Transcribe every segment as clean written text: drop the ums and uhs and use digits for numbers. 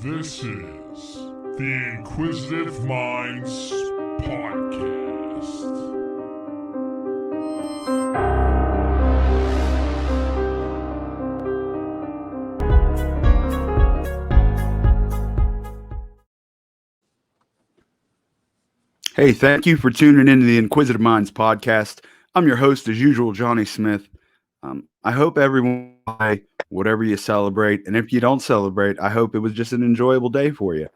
This is the Inquisitive Minds Podcast. Hey, thank you for tuning into the Inquisitive Minds podcast. I'm your host, as usual, Johnny Smith. I hope everyone, whatever you celebrate, and if you don't celebrate, I hope it was just an enjoyable day for you.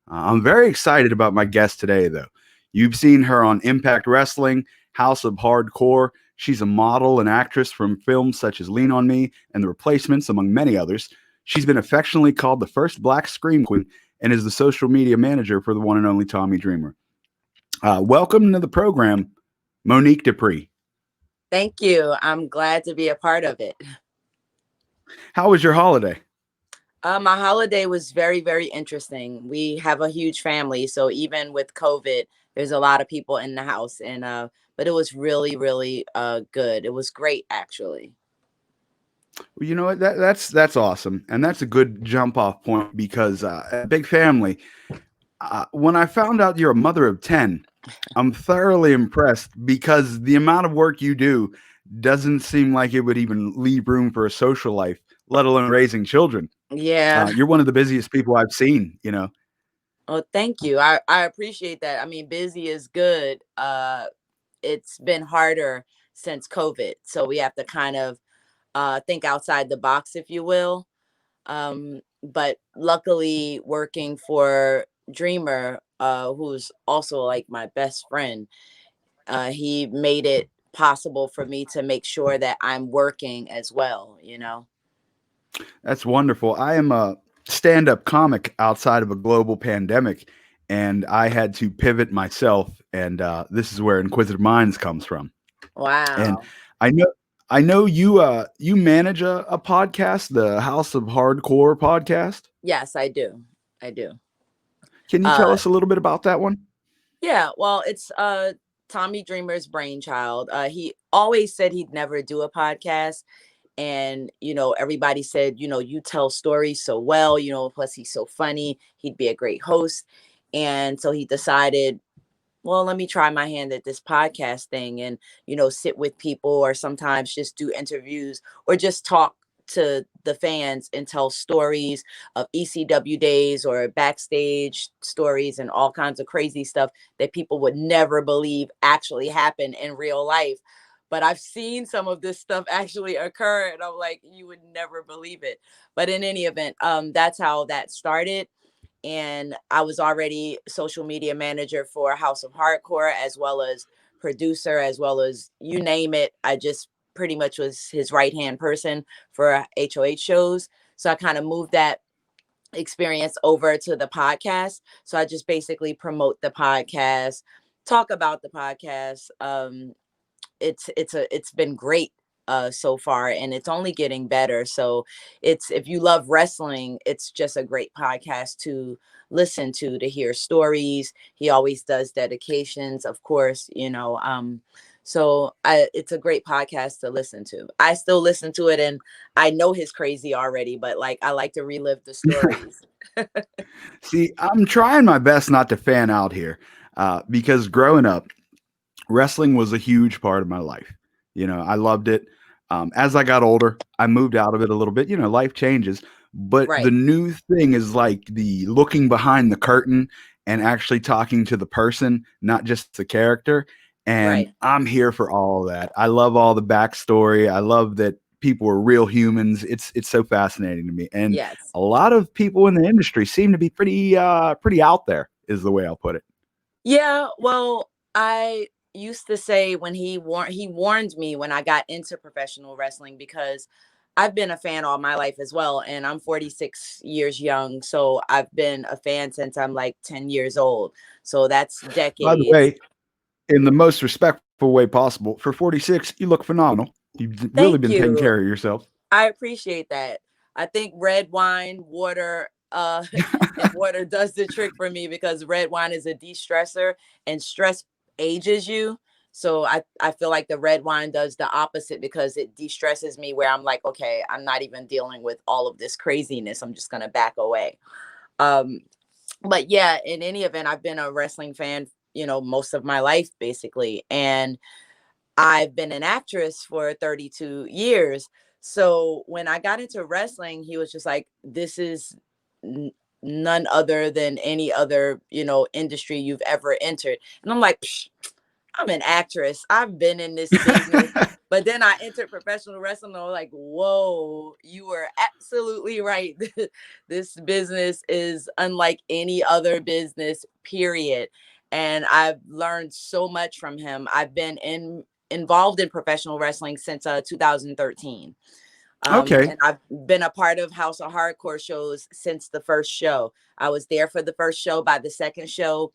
I'm very excited about my guest today, though. You've seen her on Impact Wrestling, House of Hardcore. She's a model and actress from films such as Lean on Me and The Replacements, among many others. She's been affectionately called the first Black Scream Queen and is the social media manager for the one and only Tommy Dreamer. Welcome to the program, Monique Dupree. Thank you. I'm glad to be a part of it. How was your holiday? My holiday was very, very interesting. We have a huge family, so even with COVID, there's a lot of people in the house, and but it was really, really good. It was great, actually. Well, you know what? That's awesome, and that's a good jump off point because a big family. When I found out you're a mother of 10, I'm thoroughly impressed because the amount of work you do doesn't seem like it would even leave room for a social life, let alone raising children. Yeah. You're one of the busiest people I've seen, Well, thank you. I appreciate that. I mean, busy is good. It's been harder since COVID, so we have to kind of think outside the box, if you will. But luckily, working for Dreamer, who's also like my best friend, he made it possible for me to make sure that I'm working as well. That's wonderful. I am a stand up comic outside of a global pandemic, and I had to pivot myself. And this is where Inquisitive Minds comes from. And Wow. I know. I know you manage a podcast, the House of Hardcore podcast. Yes, I do. I do. Can you tell Uh, us a little bit about that one? yeah, well, it's Tommy Dreamer's brainchild. He always said he'd never do a podcast. And, everybody said, you tell stories so well, plus he's so funny. He'd be a great host. And so he decided, well, let me try my hand at this podcast thing and, sit with people or sometimes just do interviews or just talk to the fans and tell stories of ECW days or backstage stories and all kinds of crazy stuff that people would never believe actually happened in real life. But I've seen some of this stuff actually occur, and I'm like, you would never believe it. But in any event, that's how that started. And I was already social media manager for House of Hardcore, as well as producer, as well as you name it. I just pretty much was his right hand person for HOH shows. So I kind of moved that experience over to the podcast. So I just basically promote the podcast, talk about the podcast. It's been great so far, and it's only getting better. So it's, if you love wrestling, it's just a great podcast to listen to hear stories. He always does dedications, of course. So it's a great podcast to listen to. I still listen to it, and I know his crazy already, but like I like to relive the stories. See, I'm trying my best not to fan out here because growing up, wrestling was a huge part of my life. I loved it. As I got older, I moved out of it a little bit. Life changes. But the Right. new thing is like the looking behind the curtain and actually talking to the person, not just the character. And Right. I'm here for all of that. I love all the backstory. I love that people are real humans. It's so fascinating to me. And Yes. a lot of people in the industry seem to be pretty out there, is the way I'll put it. Yeah, well, I used to say when he warned me when I got into professional wrestling, because I've been a fan all my life as well, and I'm 46 years young, so I've been a fan since I'm like 10 years old. So that's By the decades. way, in the most respectful way possible, for 46, you look phenomenal. You've really Thank been taking you. care of yourself. I appreciate that. I think red wine, water, and water does the trick for me, because red wine is a de-stressor, and stress ages you. So I feel like the red wine does the opposite, because it de-stresses me, where I'm like, okay, I'm not even dealing with all of this craziness. I'm just gonna back away. Um, but yeah, in any event, I've been a wrestling fan, most of my life basically. And I've been an actress for 32 years. So when I got into wrestling, he was just like, this is n- none other than any other, industry you've ever entered. And I'm like, psh, I'm an actress. I've been in this business. But then I entered professional wrestling. And I was like, whoa, you were absolutely right. This business is unlike any other business, period. And I've learned so much from him. I've been involved in professional wrestling since 2013. Okay. And I've been a part of House of Hardcore shows since the first show. I was there for the first show. By the second show,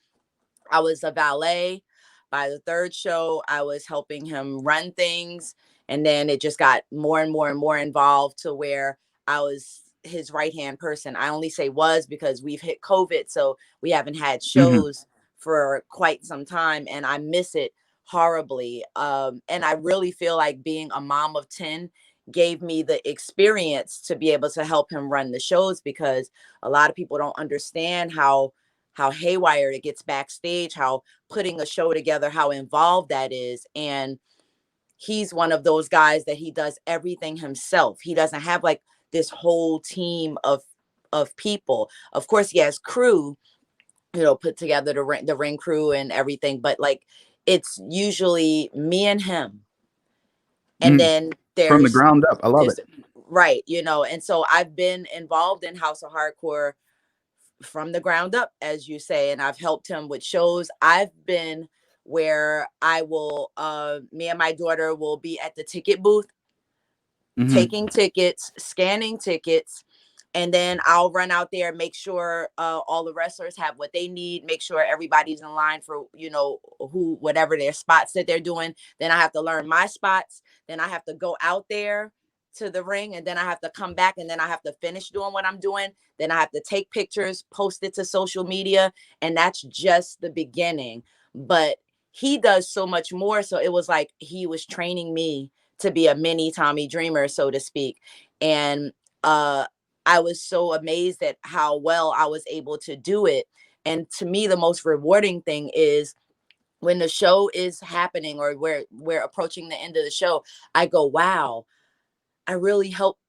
I was a valet. By the third show, I was helping him run things. And then it just got more and more and more involved to where I was his right hand person. I only say was because we've hit COVID. So we haven't had Hmm. shows for quite some time. And I miss it horribly. And I really feel like being a mom of 10 gave me the experience to be able to help him run the shows, because a lot of people don't understand how haywire it gets backstage, how putting a show together, how involved that is. And he's one of those guys that he does everything himself. He doesn't have like this whole team of people. Of course, he has crew, put together the ring crew and everything, but like it's usually me and him. And then From the there's ground up. I love it. there's right, and so I've been involved in House of Hardcore from the ground up, as you say, and I've helped him with shows. I've been where I will me and my daughter will be at the ticket booth Hmm. taking tickets, scanning tickets, and then I'll run out there, make sure all the wrestlers have what they need, make sure everybody's in line for, whatever their spots that they're doing. Then I have to learn my spots. Then I have to go out there to the ring, and then I have to come back, and then I have to finish doing what I'm doing. Then I have to take pictures, post it to social media, and that's just the beginning. But he does so much more. So it was like he was training me to be a mini Tommy Dreamer, so to speak. And uh I was so amazed at how well I was able to do it. And to me, the most rewarding thing is when the show is happening or we're approaching the end of the show, I go, wow, I really helped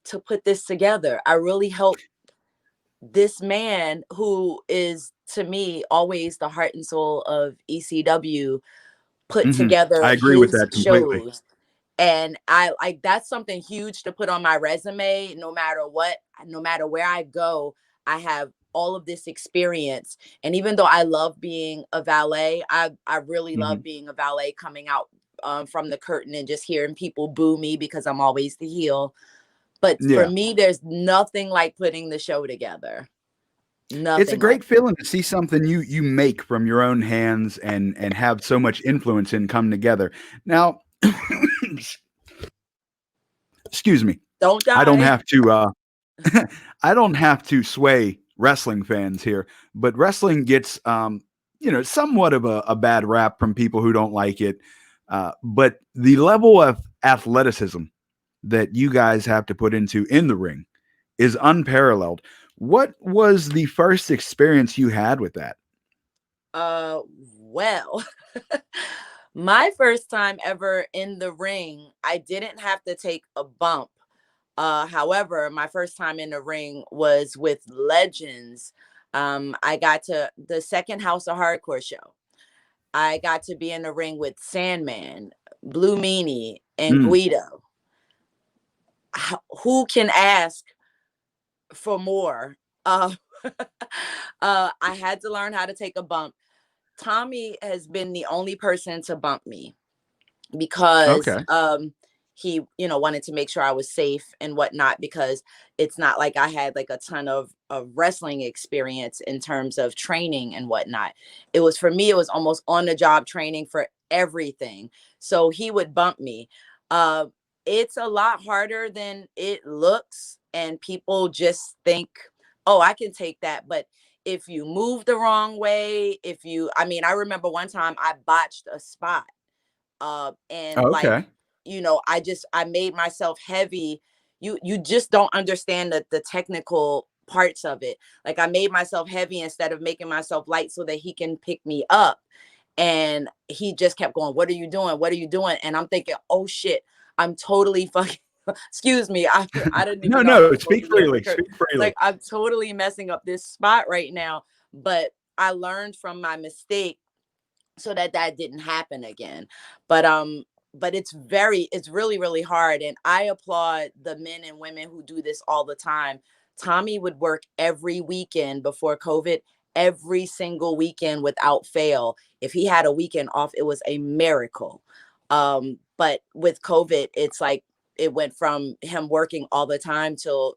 to put this together. I really helped this man who is to me always the heart and soul of ECW put Hmm. together I agree with his that completely. shows. And I like that's something huge to put on my resume. No matter what, no matter where I go, I have all of this experience. And even though I love being a valet, I really love Hmm. being a valet, coming out from the curtain and just hearing people boo me because I'm always the heel. But for Yeah. me, there's nothing like putting the show together. It's a Nothing like great feeling to see something you make from your own hands and have so much influence in come together. Now, excuse me. don't I don't die. have to I don't have to sway wrestling fans here, but wrestling gets somewhat of a bad rap from people who don't like it. But the level of athleticism that you guys have to put into in the ring is unparalleled. What was the first experience you had with that? Uh, well, my first time ever in the ring, I didn't have to take a bump. However, my first time in the ring was with Legends. I got to the second House of Hardcore show. I got to be in the ring with Sandman, Blue Meanie, and Mm, Guido. Who can ask for more? Uh, I had to learn how to take a bump. Tommy has been the only person to bump me because okay. he wanted to make sure I was safe and whatnot, because it's not like I had like a ton of wrestling experience in terms of training and whatnot. It was, for me, it was almost on the job training for everything. So he would bump me. uh it's a lot harder than it looks, and people just think, oh, I can take that. But if you move the wrong way, I remember one time I botched a spot, and like, Okay. I made myself heavy. You just don't understand the technical parts of it. Like I made myself heavy instead of making myself light so that he can pick me up. And he just kept going, "What are you doing? What are you doing?" And I'm thinking, "Oh shit, I'm totally fucking." Excuse me, I didn't even know I No, was supposed speak to be able to freely. curse. Speak freely. Like I'm totally messing up this spot right now, but I learned from my mistake so that that didn't happen again. But it's really really hard, and I applaud the men and women who do this all the time. Tommy would work every weekend before COVID, every single weekend without fail. If he had a weekend off, it was a miracle. But with COVID, it's like it went from him working all the time till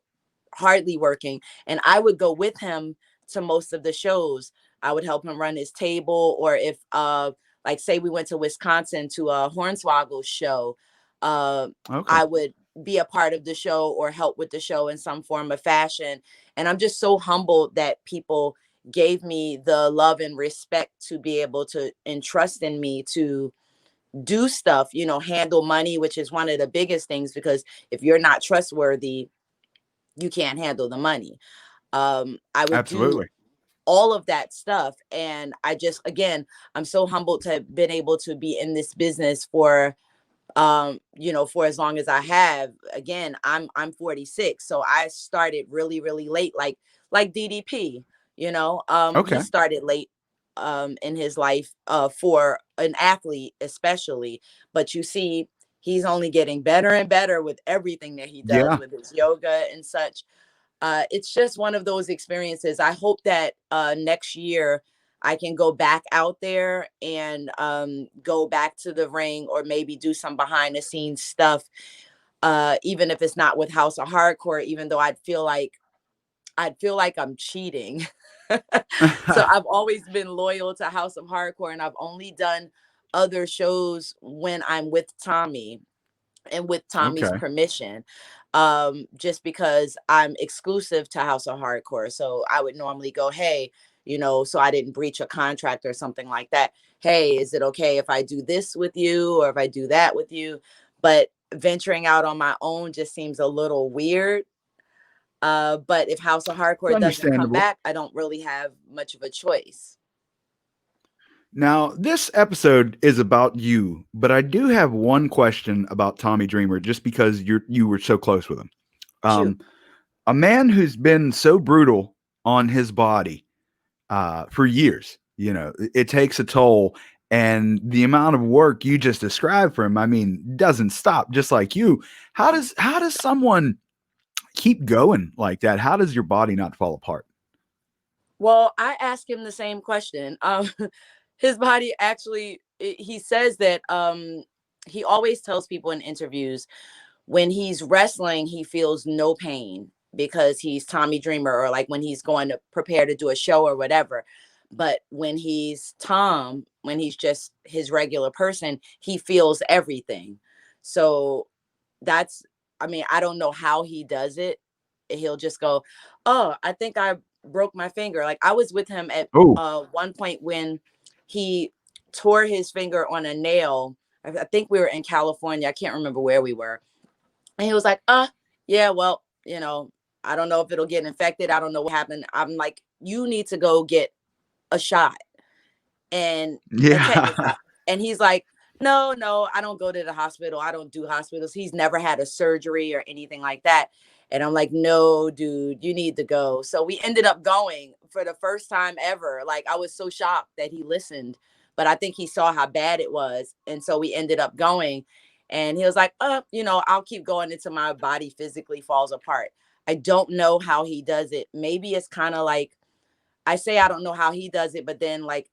hardly working. And I would go with him to most of the shows. I would help him run his table, or if like say we went to Wisconsin to a Hornswoggle show, uh Okay. I would be a part of the show or help with the show in some form of fashion. And I'm just so humbled that people gave me the love and respect to be able to entrust in me to do stuff, handle money, which is one of the biggest things, because if you're not trustworthy, you can't handle the money. I would do Absolutely. all of that stuff. And I just, again, I'm so humbled to have been able to be in this business for as long as I have. Again, I'm 46. So I started really, really late, like DDP, he Okay. started late in his life for an athlete, especially. But you see, he's only getting better and better with everything that he does Yeah. with his yoga and such. It's just one of those experiences. I hope that next year I can go back out there and go back to the ring, or maybe do some behind the scenes stuff, even if it's not with House of Hardcore, even though I'd feel like I'm cheating. So I've always been loyal to House of Hardcore, and I've only done other shows when I'm with Tommy and with Tommy's Okay. permission, just because I'm exclusive to House of Hardcore. So I would normally go, "Hey, so I didn't breach a contract or something like that. Hey, is it okay if I do this with you, or if I do that with you?" But venturing out on my own just seems a little weird. But if House of It's Hardcore doesn't come understandable. back, I don't really have much of a choice. Now, this episode is about you, but I do have one question about Tommy Dreamer, just because you were so close with him. Shoot. Um, a man who's been so brutal on his body for years, it takes a toll, and the amount of work you just described for him, I mean, doesn't stop. Just like you, how does someone keep going like that? How does your body not fall apart? Well, I asked him the same question. His body actually, he says that he always tells people in interviews when he's wrestling, he feels no pain because he's Tommy Dreamer, or like when he's going to prepare to do a show or whatever. But when he's Tom, when he's just his regular person, he feels everything. So that's, I mean, I don't know how he does it. He'll just go, "Oh, I think I broke my finger." Like I was with him at Oh, one point when he tore his finger on a nail. I think we were in California. I can't remember where we were. And he was like, yeah, well, I don't know if it'll get infected. I don't know what happened." I'm like, "You need to go get a shot and a tetanus yeah. shot." And he's like, "No, no, I don't go to the hospital. I don't do hospitals." He's never had a surgery or anything like that. And I'm like, "No, dude, you need to go." So we ended up going for the first time ever. Like I was so shocked that he listened, but I think he saw how bad it was. And so we ended up going. And he was like, I'll keep going until my body physically falls apart." I don't know how he does it. Maybe it's kind of like, I say I don't know how he does it, but then like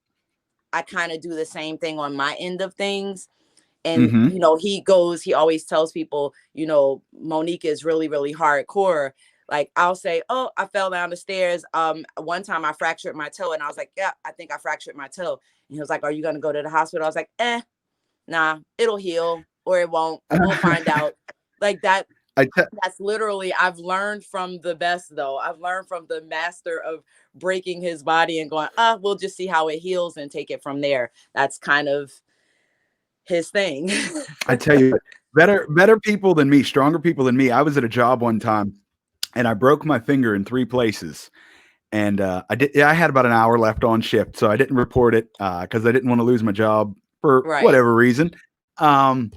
I kind of do the same thing on my end of things. And, Hmm. he always tells people, Monique is really, really hardcore. Like I'll say, "Oh, I fell down the stairs. One time I fractured my toe." And I was like, "Yeah, I think I fractured my toe." And he was like, "Are you going to go to the hospital?" I was like, nah, it'll heal or it won't. We'll find out. Like that. I te- That's literally, I've learned from the best though. I've learned from the master of breaking his body and going, we'll just see how it heals and take it from there. That's kind of his thing. I tell you, better people than me, stronger people than me. I was at a job one time, and I broke my finger in 3 places. And I had about an hour left on shift, so I didn't report it because I didn't want to lose my job for Right. whatever reason. But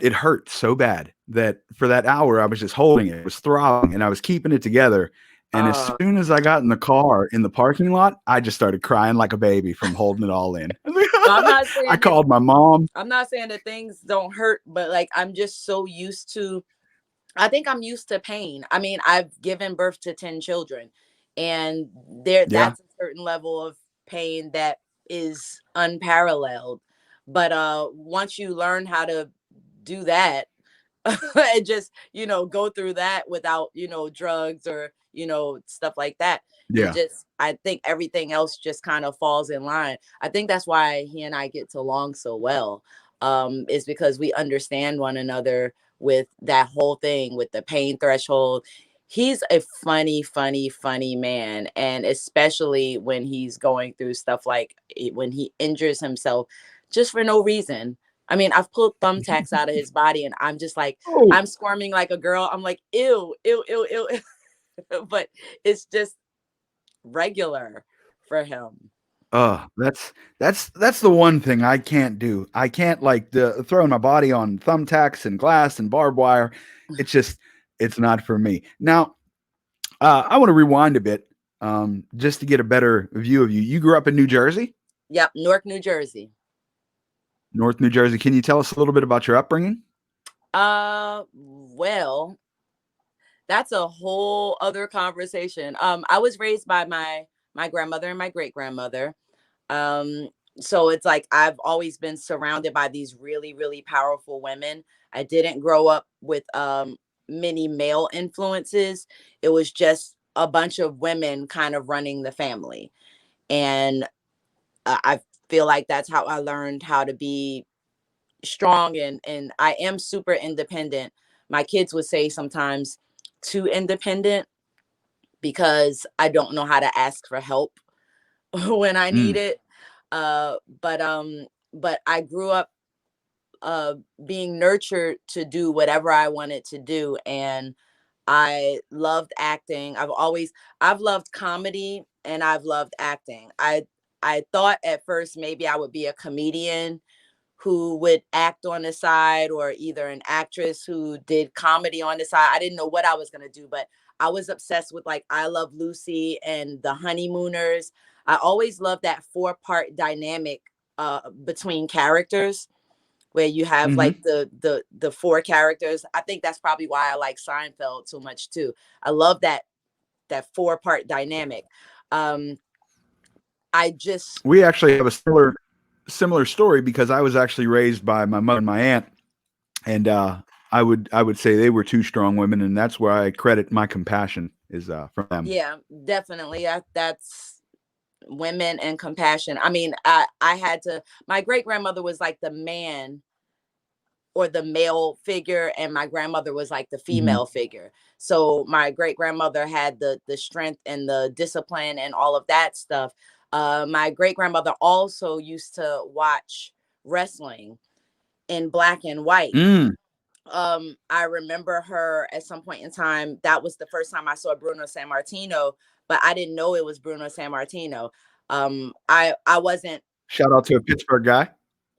it hurt so bad that for that hour I was just holding it. It was throbbing, and I was keeping it together. And as soon as I got in the car in the parking lot, I just started crying like a baby from holding it all in. I'm not saying I called my mom. I'm not saying that things don't hurt, but like I'm just so used to. I think I'm used to pain. I mean, I've given birth to 10 children, and Yeah, that's a certain level of pain that is unparalleled. But once you learn how to do that, and just, go through that without, drugs or, stuff like that, yeah. I think everything else just kind of falls in line. I think that's why he and I get along so well, is because we understand one another with that whole thing, with the pain threshold. He's a funny man. And especially when he's going through stuff like when he injures himself just for no reason. I mean, I've pulled thumbtacks out of his body, and I'm just like, Oh, I'm squirming like a girl. I'm like, ew, ew, ew, ew. But it's just regular for him. that's the one thing I can't do. I can't like throwing my body on thumbtacks and glass and barbed wire. It's just it's not for me. Now, I want to rewind a bit, just to get a better view of you. You grew up in New Jersey, Yep, Newark, New Jersey. North New Jersey. Can you tell us a little bit about your upbringing? Well, that's a whole other conversation. I was raised by my grandmother and my great grandmother. Um, so it's like I've always been surrounded by these really, really powerful women. I didn't grow up with many male influences. It was just a bunch of women kind of running the family. And I feel like that's how I learned how to be strong, and I am super independent. My kids would say sometimes too independent because I don't know how to ask for help when I need Mm, it. But I grew up uh being nurtured to do whatever I wanted to do, and I loved acting. I've loved comedy, and I've loved acting. I thought at first maybe I would be a comedian who would act on the side, or either an actress who did comedy on the side. I didn't know what I was going to do, but I was obsessed with like I Love Lucy and The Honeymooners. I always loved that four-part dynamic between characters, where you have hmm. like the four characters. I think that's probably why I like Seinfeld so much too. I love that four-part dynamic. Um I just We actually have a similar story because I was actually raised by my mother and my aunt, and I would say they were two strong women, and that's where I credit my compassion is from them. Yeah, definitely. That's women and compassion. I mean, I had to. My great grandmother was like the man or the male figure, and my grandmother was like the Hmm. female figure. So my great grandmother had the strength and the discipline and all of that stuff. My great grandmother also used to watch wrestling in black and white. Mm. I remember her at some point in time. That was the first time I saw Bruno San Martino, but I didn't know it was Bruno San Martino. I wasn't Shout out to a Pittsburgh guy.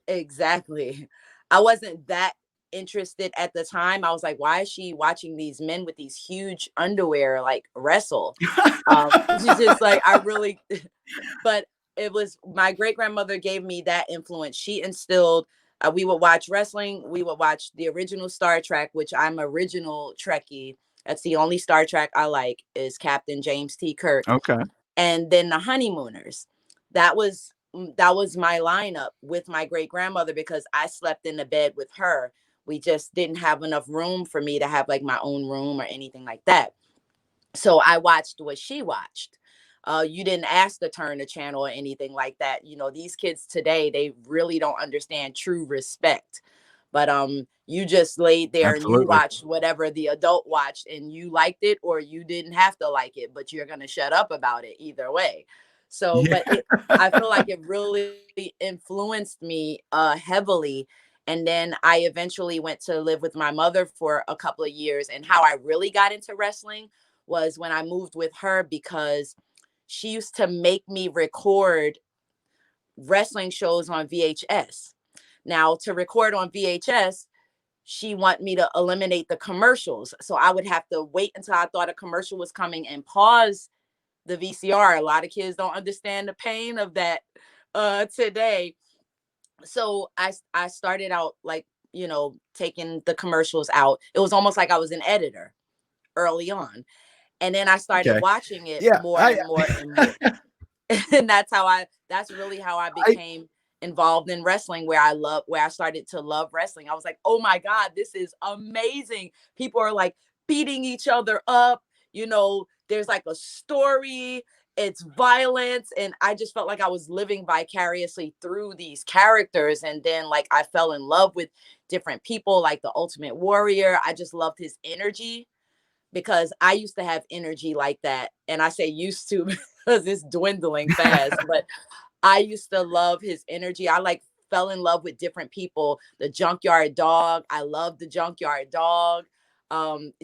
exactly. I wasn't that interested at the time. I was like, why is she watching these men with these huge underwear like wrestle? She's just like, I really, but it was my great grandmother gave me that influence. She instilled. We would watch wrestling. We would watch the original Star Trek, which I'm original Trekkie. That's the only Star Trek I like is Captain James T. Kirk, Okay. and then the Honeymooners. That was my lineup with my great grandmother because I slept in the bed with her. We just didn't have enough room for me to have like my own room or anything like that. So I watched what she watched. You didn't ask to turn the channel or anything like that. These kids today, they really don't understand true respect. But you just laid there and you Absolutely. watched whatever the adult watched, and you liked it or you didn't have to like it, but you're gonna shut up about it either way. So, Yeah. but I feel like it really influenced me heavily. And then I eventually went to live with my mother for a couple of years. And how I really got into wrestling was when I moved with her, because she used to make me record wrestling shows on VHS. Now, to record on VHS, she want me to eliminate the commercials. So I would have to wait until I thought a commercial was coming and pause the VCR. A lot of kids don't understand the pain of that today. So I started out like, taking the commercials out. It was almost like I was an editor early on. And then I started Okay. watching it Yeah. more and more and more. And that's really how I I became involved in wrestling, where I started to love wrestling. I was like, oh my God, this is amazing. People are like beating each other up. There's like a story, it's violence. And I just felt like I was living vicariously through these characters. And then like I fell in love with different people, like the Ultimate Warrior. I just loved his energy, because I used to have energy like that. And I say used to because it's dwindling fast, but I used to love his energy. I like fell in love with different people. The Junkyard Dog. I love the Junkyard Dog.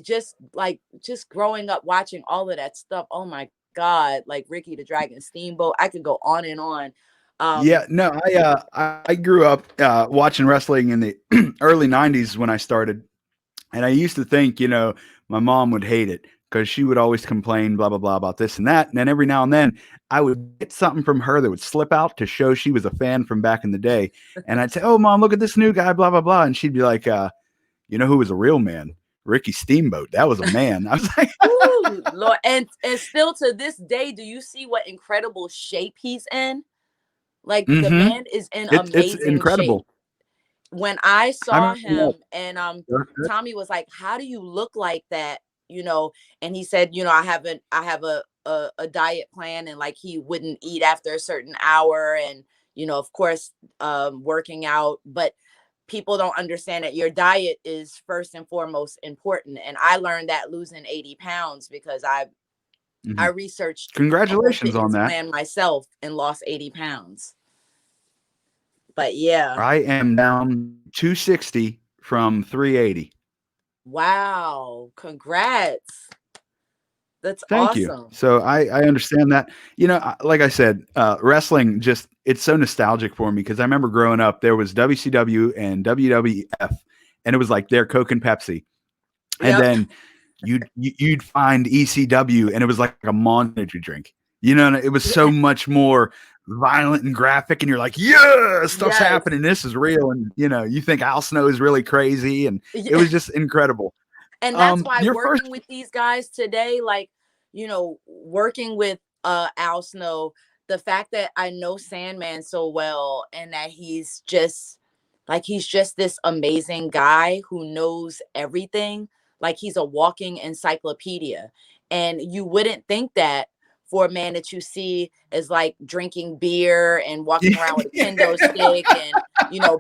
Just growing up watching all of that stuff. Oh my God. Like Ricky the Dragon Steamboat. I could go on and on. Yeah, no, I grew up watching wrestling in the early '90s when I started, and I used to think, my mom would hate it because she would always complain, blah blah blah, about this and that. And then every now and then, I would get something from her that would slip out to show she was a fan from back in the day, and I'd say, "Oh, mom, look at this new guy, blah blah blah," and she'd be like, "You know who was a real man? Ricky Steamboat. That was a man." I was like, Ooh, Lord. And still to this day, do you see what incredible shape he's in? Like the "Mm-hmm. man is in It's amazing shape. incredible." When I I saw remember him, and Tommy was like, how do you look like that? And he said, I have a diet plan, and like he wouldn't eat after a certain hour, and of course, working out. But people don't understand that your diet is first and foremost important. And I learned that losing 80 pounds, because I Mhm. researched a whole Congratulations on fitness that. plan myself and lost 80 pounds. But yeah. I am down 260 from 380. Wow. Congrats. That's Thank you. awesome. So I understand that. Like I said, wrestling it's so nostalgic for me because I remember growing up, there was WCW and WWF, and it was like their Coke and Pepsi. And Yep. then you'd find ECW, and it was like a monster energy drink. And it was so much more violent and graphic, and you're like, yeah, stuff's Yes. happening. This is real. And you think Al Snow is really crazy, and it was just incredible. And that's why Your first working with these guys today, like, working with Al Snow, the fact that I know Sandman so well, and that he's just this amazing guy who knows everything. Like he's a walking encyclopedia. And you wouldn't think that for a man that you see is like drinking beer and walking around with a kendo stick and,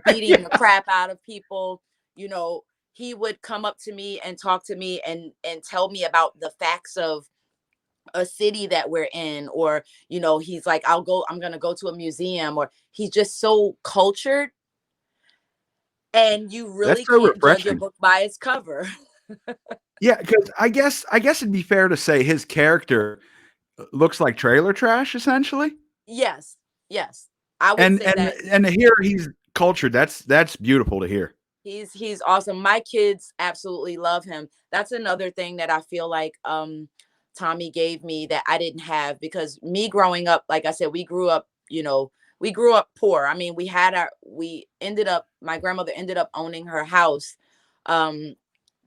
beating the crap out of people. You know, he would come up to me and talk to me and tell me about the facts of a city that we're in, or he's like, I'm gonna go to a museum, or he's just so cultured, and you That's really so can't judge a refreshing. book by its cover. Yeah, because I guess it'd be fair to say his character looks like trailer trash, essentially. Yes, yes, I would And say and that. and to hear he's cultured, that's beautiful to hear. He's awesome. My kids absolutely love him. That's another thing that I feel like Tommy gave me that I didn't have, because me growing up, like I said, we grew up poor. I mean, my grandmother ended up owning her house. Um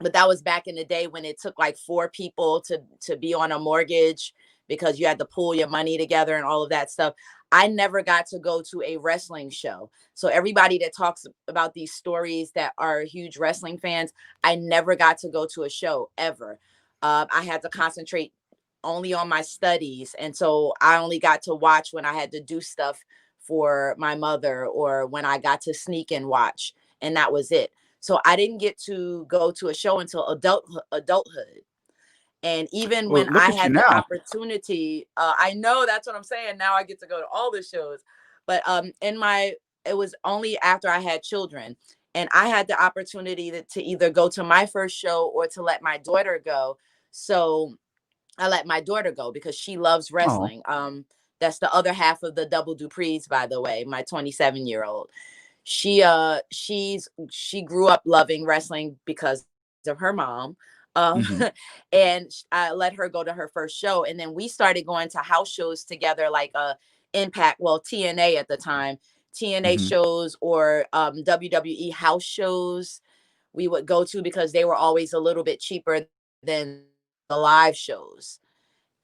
but that was back in the day when it took like four people to be on a mortgage, because you had to pull your money together and all of that stuff. I never got to go to a wrestling show. So everybody that talks about these stories that are huge wrestling fans, I never got to go to a show ever. I had to concentrate only on my studies, and so I only got to watch when I had to do stuff for my mother, or when I got to sneak and watch, and that was it. So I didn't get to go to a show until adulthood. And even Well, when look I at you had the now. opportunity, I know, that's what I'm saying. Now I get to go to all the shows. But it was only after I had children. And I had the opportunity to either go to my first show or to let my daughter go. So I let my daughter go because she loves Oh. wrestling. That's the other half of the double Duprees, by the way, my 27-year-old. She grew up loving wrestling because of her mom. Um, Hmm. and I let her go to her first show. And then we started going to house shows together, like Impact, well, TNA at the time, TNA Hmm. shows or WWE house shows we would go to because they were always a little bit cheaper than the live shows.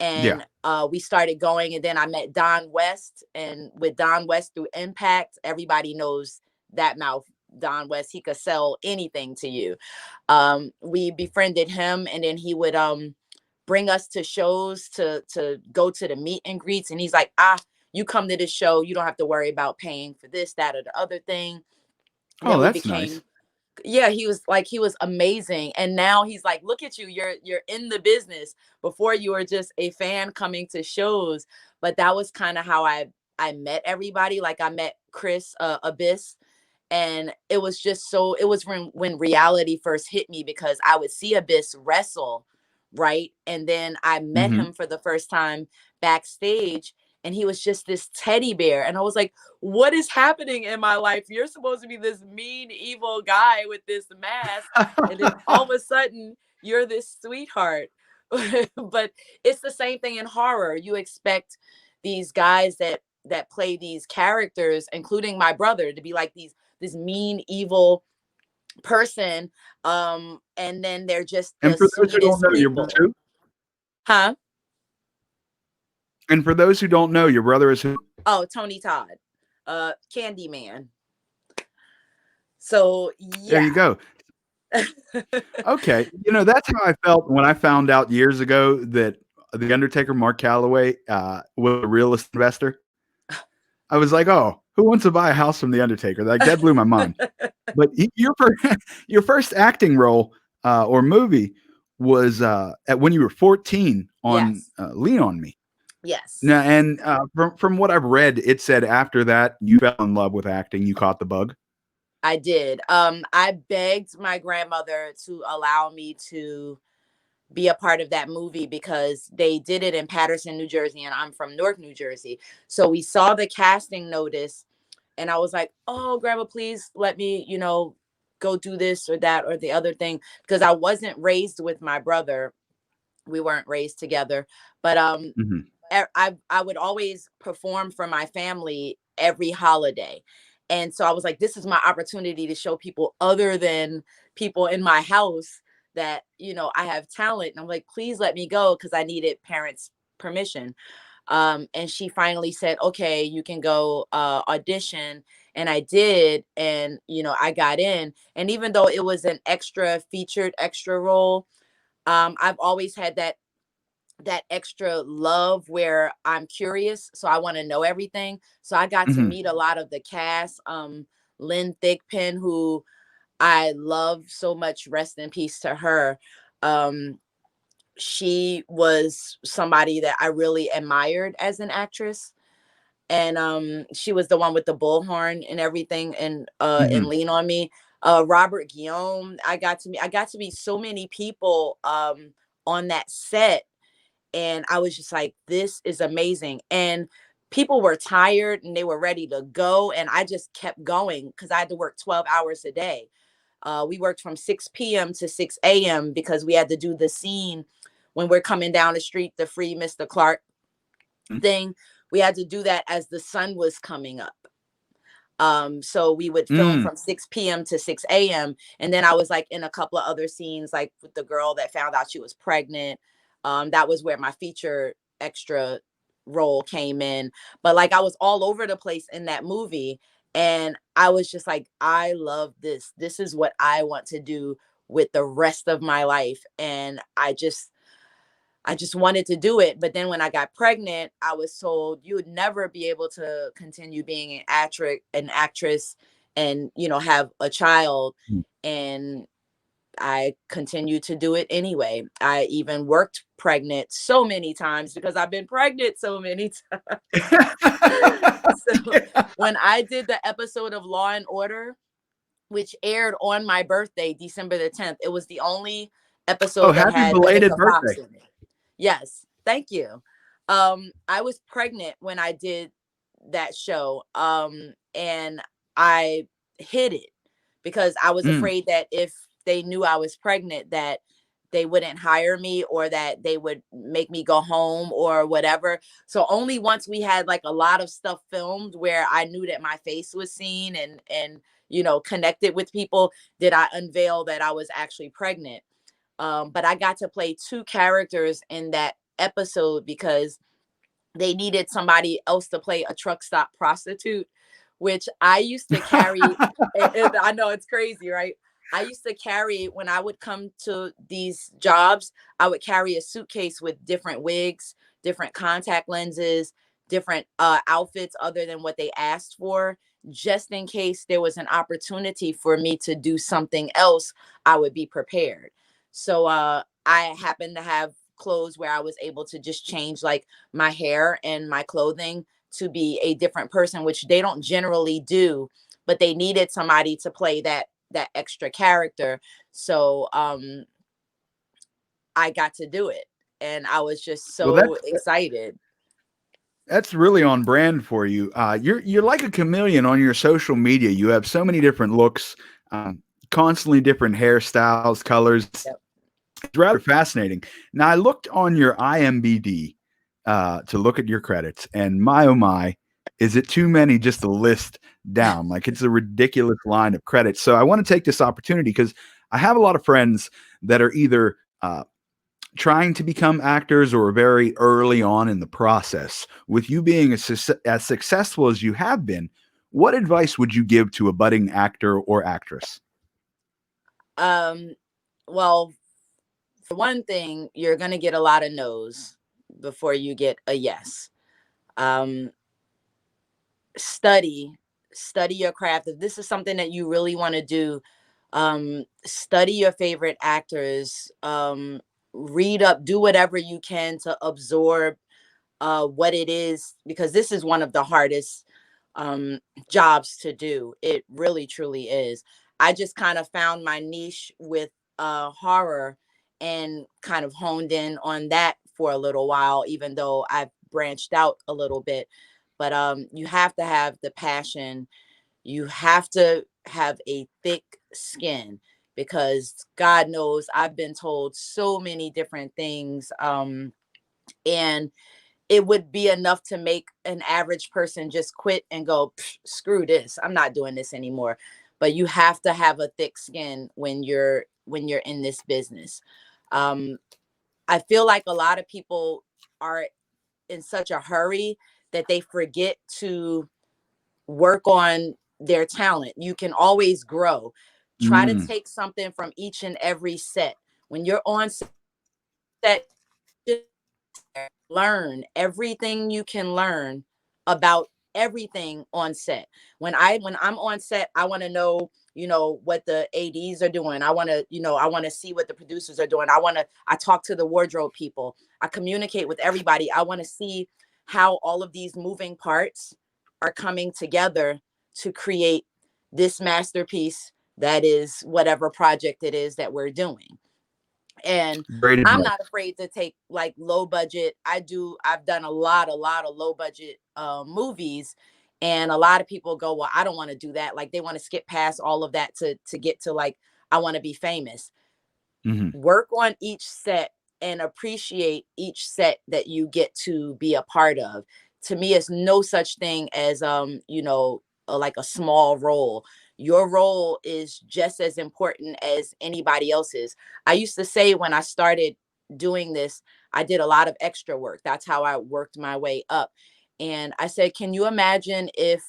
Yeah. And we started going, and then I met Don West, and with Don West through Impact, everybody knows that mouth. Don West, he could sell anything to you. We befriended him, and then he would bring us to shows to go to the meet and greets, and he's like, you come to this show, you don't have to worry about paying for this, that, or the other thing. And Oh, then we that's nice. became, yeah, he was amazing. And now he's like, look at you, you're in the business. Before you were just a fan coming to shows. But that was kind of how I met everybody. Like I met Chris Abyss, and it was just so, it was when reality first hit me, because I would see Abyss wrestle, right? And then I met Hmm. him for the first time backstage, and he was just this teddy bear, and I was like, what is happening in my life? You're supposed to be this mean evil guy with this mask, and then all of a sudden you're this sweetheart. But it's the same thing in horror. You expect these guys that play these characters, including my brother, to be like this mean evil person, and then they're just And the for those who don't sweetest know, your brother people. who? Huh? And for those who don't know, your brother is who? Oh, Tony Todd, Candyman. So There yeah. you go. Okay. That's how I felt when I found out years ago that the Undertaker, Mark Calloway, was a real estate investor. I was like, oh, who wants to buy a house from the Undertaker? Like that blew my mind. But your first acting role or movie was when you were 14 on Yes. Lean on Me. Yes. Now, and from what I've read, it said after that you fell in love with acting. You caught the bug. I did. I begged my grandmother to allow me to be a part of that movie because they did it in Paterson, New Jersey, and I'm from Newark, New Jersey. So we saw the casting notice, and I was like, "Oh, grandma, please let me, go do this or that or the other thing," because I wasn't raised with my brother. We weren't raised together, but Hmm. I would always perform for my family every holiday. And so I was like, this is my opportunity to show people other than people in my house that, I have talent. And I'm like, please let me go, because I needed parents' permission. And she finally said, okay, you can go audition. And I did. And, I got in. And even though it was an featured extra role, I've always had that extra love where I'm curious, so I want to know everything. So I got to Hmm. meet a lot of the cast. Lynn Thigpen, who I love so much, rest in peace to her. Um, she was somebody that I really admired as an actress. And she was the one with the bullhorn and everything, and Hmm. Lean on Me. Robert Guillaume, I got to meet so many people on that set, and I was just like, this is amazing. And people were tired and they were ready to go. And I just kept going because I had to work 12 hours a day. We worked from 6 p.m. to 6 a.m. because we had to do the scene when we're coming down the street, the Free Mr. Clark thing. We had to do that as the sun was coming up. So we would film Mm. from 6 p.m. to 6 a.m. And then I was like in a couple of other scenes, like with the girl that found out she was pregnant. That was where my feature extra role came in. But like I was all over the place in that movie. And I was just like, I love this. This is what I want to do with the rest of my life. And I just wanted to do it. But then when I got pregnant, I was told you would never be able to continue being an actress and, have a child. And I continued to do it anyway. I even worked pregnant so many times because I've been pregnant so many times. So Yeah. when I did the episode of Law and Order which aired on my birthday, December the 10th. It was the only Oh, episode that happy had belated Vivica birthday. Fox in it. Yes, thank you. I was pregnant when I did that show, and I hid it because I was Mm. afraid that if they knew I was pregnant, that they wouldn't hire me or that they would make me go home or whatever. So only once we had like a lot of stuff filmed where I knew that my face was seen and connected with people did I unveil that I was actually pregnant. But I got to play two characters in that episode because they needed somebody else to play a truck stop prostitute, which I used to carry. And I know it's crazy, right? I used to carry when I would come to these jobs, I would carry a suitcase with different wigs, different contact lenses, different outfits other than what they asked for, just in case there was an opportunity for me to do something else, I would be prepared. So I happened to have clothes where I was able to just change like my hair and my clothing to be a different person, which they don't generally do, but they needed somebody to play that extra character. So I got to do it and I was just Well, so excited. that's really on brand for you. You're like a chameleon on your social media. You have so many different looks, constantly different hairstyles, colors. Yep. It's rather fascinating. Now, I looked on your IMBD to look at your credits, and my oh my, is it too many just to list down? Like it's a ridiculous line of credits. So I want to take this opportunity because I have a lot of friends that are either trying to become actors or very early on in the process. With you being as successful as you have been, what advice would you give to a budding actor or actress? Well, for one thing, you're going to get a lot of no's before you get a yes. Um, study, study your craft. If this is something that you really want to do, study your favorite actors, read up, do whatever you can to absorb what it is, because this is one of the hardest jobs to do. It really, truly is. I just kind of found my niche with horror and kind of honed in on that for a little while, even though I've branched out a little bit. But you have to have the passion. You have to have a thick skin because God knows I've been told so many different things. And it would be enough to make an average person just quit and go, screw this, I'm not doing this anymore. But you have to have a thick skin when you're in this business. um I feel like a lot of people are in such a hurry that they forget to work on their talent. You can always grow. Try to Mm. take something from each and every set. When you're on set, learn everything you can learn about everything on set. When I'm on set, I want to know, what the ads are doing. I want to see what the producers are doing. I talk to the wardrobe people. I communicate with everybody. I want to see how all of these moving parts are coming together to create this masterpiece that is whatever project it is that we're doing. And Great I'm advice. not afraid to take like low budget. I've done a lot of low budget movies, and a lot of people go, well, I don't want to do that. Like they want to skip past all of that to get to like, I want to be famous. Mhm. Work on each set and appreciate each set that you get to be a part of. To me, it's no such thing as like a small role. Your role is just as important as anybody else's. I used to say when I started doing this, I did a lot of extra work. That's how I worked my way up. And I said, can you imagine if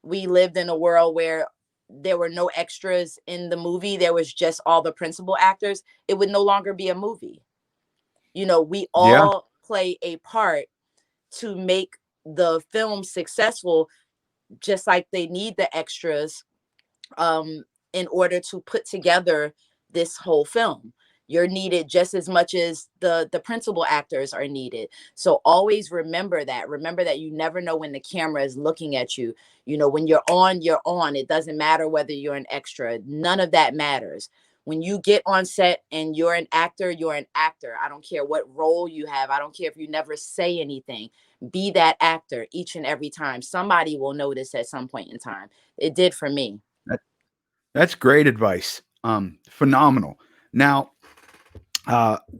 we lived in a world where there were no extras in the movie, there was just all the principal actors? It would no longer be a movie. We Yeah. all play a part to make the film successful, just like they need the extras um in order to put together this whole film. you're needed just as much as the principal actors are needed. So always remember that you never know when the camera is looking at you. You know, when you're on. It doesn't matter whether you're an extra. None of that matters. When you get on set and you're an actor, you're an actor. I don't care what role you have. I don't care if you never say anything. Be that actor each and every time. Somebody will notice at some point in time. It did for me. That's great advice. Phenomenal. Now,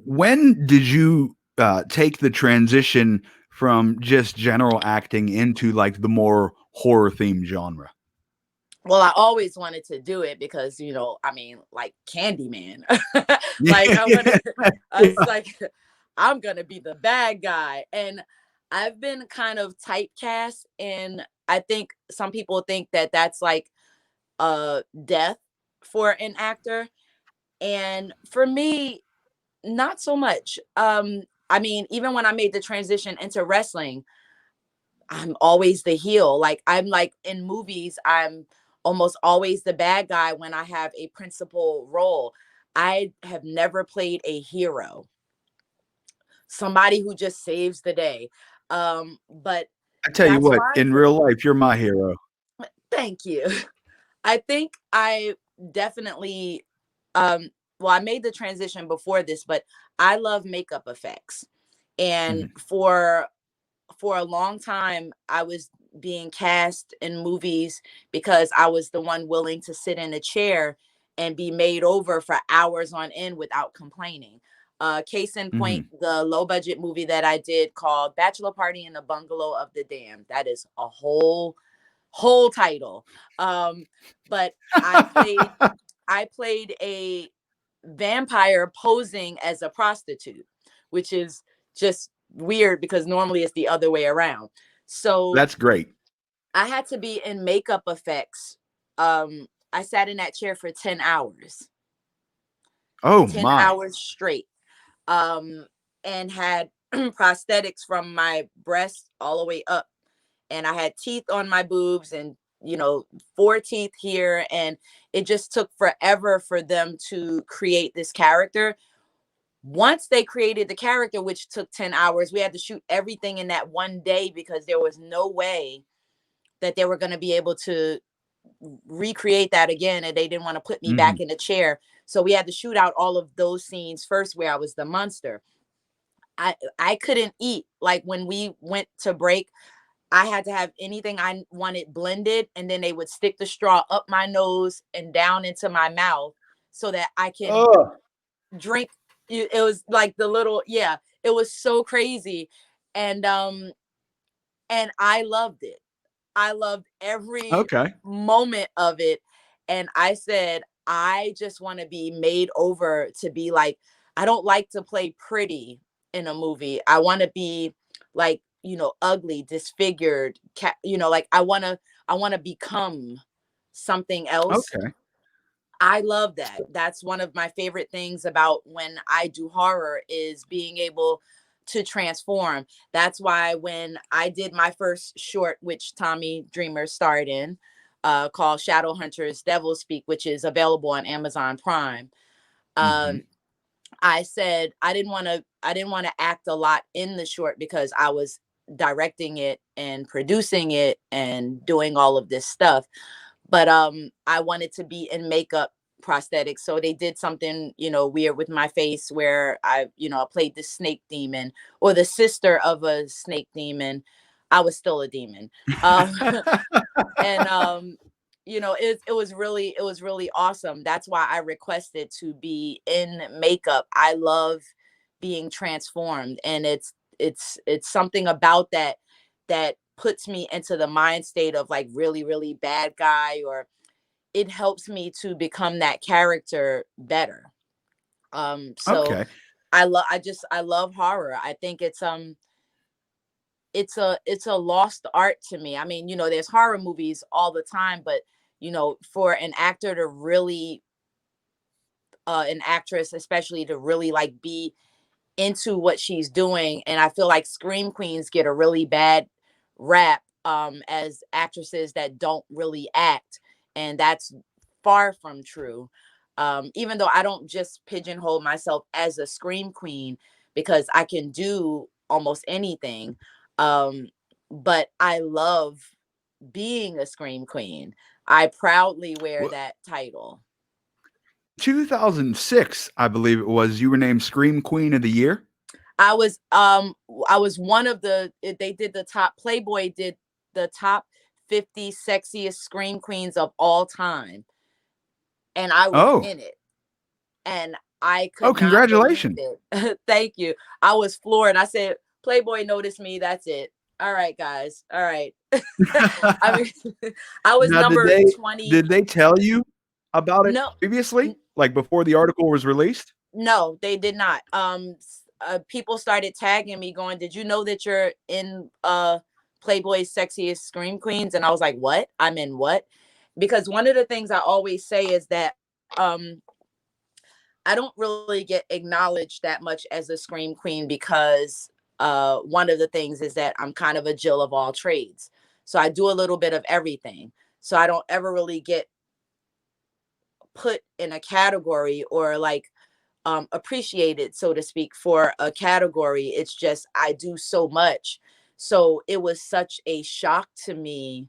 when did you take the transition from just general acting into like the more horror themed genre? Well, I always wanted to do it because, you know, I mean, like Candyman. Like Yeah. I was like, I'm gonna be the bad guy. And I've been kind of typecast, and I think some people think that that's like death for an actor. And for me, not so much. I mean, even when I made the transition into wrestling, I'm always the heel. Like I'm like in movies, I'm almost always the bad guy when I have a principal role. I have never played a hero, somebody who just saves the day. But I tell you that's what, fine in for real me. life, you're my hero. Thank you. I think I definitely well, I made the transition before this, but I love makeup effects. And Mhm. for a long time I was being cast in movies because I was the one willing to sit in a chair and be made over for hours on end without complaining. Case in point, Mhm. the low budget movie that I did called Bachelor Party in the Bungalow of the Damned. That is a whole title. But I played I played a vampire posing as a prostitute, which is just weird because normally it's the other way around. So That's great. I had to be in makeup effects. I sat in that chair for 10 hours, Oh 10 my. hours straight, um, and had prosthetics from my breast all the way up. And I had teeth on my boobs and, you know, 4 teeth here. And it just took forever for them to create this character. Once they created the character, which took 10 hours, we had to shoot everything in that one day because there was no way that they were going to be able to recreate that again. And they didn't want to put me back Mhm. in a chair. So we had to shoot out all of those scenes first where I was the monster. I couldn't eat. Like when we went to break, I had to have anything I wanted blended, and then they would stick the straw up my nose and down into my mouth so that I can Oh, drink. It was like the little, yeah, it was so crazy. And I loved it. I loved every okay. moment of it. And I said, I just want to be made over to be like, I don't like to play pretty in a movie. I want to be like, you know, ugly, disfigured, you know, like I want to become something else. Okay. I love that. That's one of my favorite things about when I do horror is being able to transform. That's why when I did my first short, which Tommy Dreamer starred in, called Shadow Hunters Devil Speak, which is available on Amazon Prime. Mhm. Um, I said I didn't want to act a lot in the short because I was directing it and producing it and doing all of this stuff. But I wanted to be in makeup, prosthetics, so they did something, you know, weird with my face where I, you know, I played the snake demon or the sister of a snake demon. I was still a demon. um and you know, it was really awesome. That's why I requested to be in makeup. I love being transformed, and it's something about that that puts me into the mind state of like really bad guy, or it helps me to become that character better. So Okay. I love horror. I think it's a lost art to me. I mean, you know, there's horror movies all the time, but you know, for an actor to really an actress especially to really like be into what she's doing, and I feel like scream queens get a really bad rap as actresses that don't really act, and that's far from true. Even though I don't just pigeonhole myself as a scream queen, because I can do almost anything. Um, but I love being a scream queen. I proudly wear Well, that title. in 2006, I believe it was, you were named Scream Queen of the Year. I was one of they did the top, Playboy did the top 50 sexiest scream queens of all time, and I was Oh, in it, and I oh, could not believe congratulations. it. Thank you. I was floored. I said, Playboy noticed me. That's it. All right, guys. All right. I mean, I was Now, number 20. did they tell you about it No, previously, like before the article was released? no, they did not. People started tagging me, going, "Did you know that you're in Playboy's Sexiest Scream Queens?" And I was like, "What? I'm in what?" Because one of the things I always say is that I don't really get acknowledged that much as a scream queen, because one of the things is that I'm kind of a Jill of all trades. So I do a little bit of everything. So I don't ever really get put in a category, or like appreciated, so to speak, for a category. It's just I do so much. So it was such a shock to me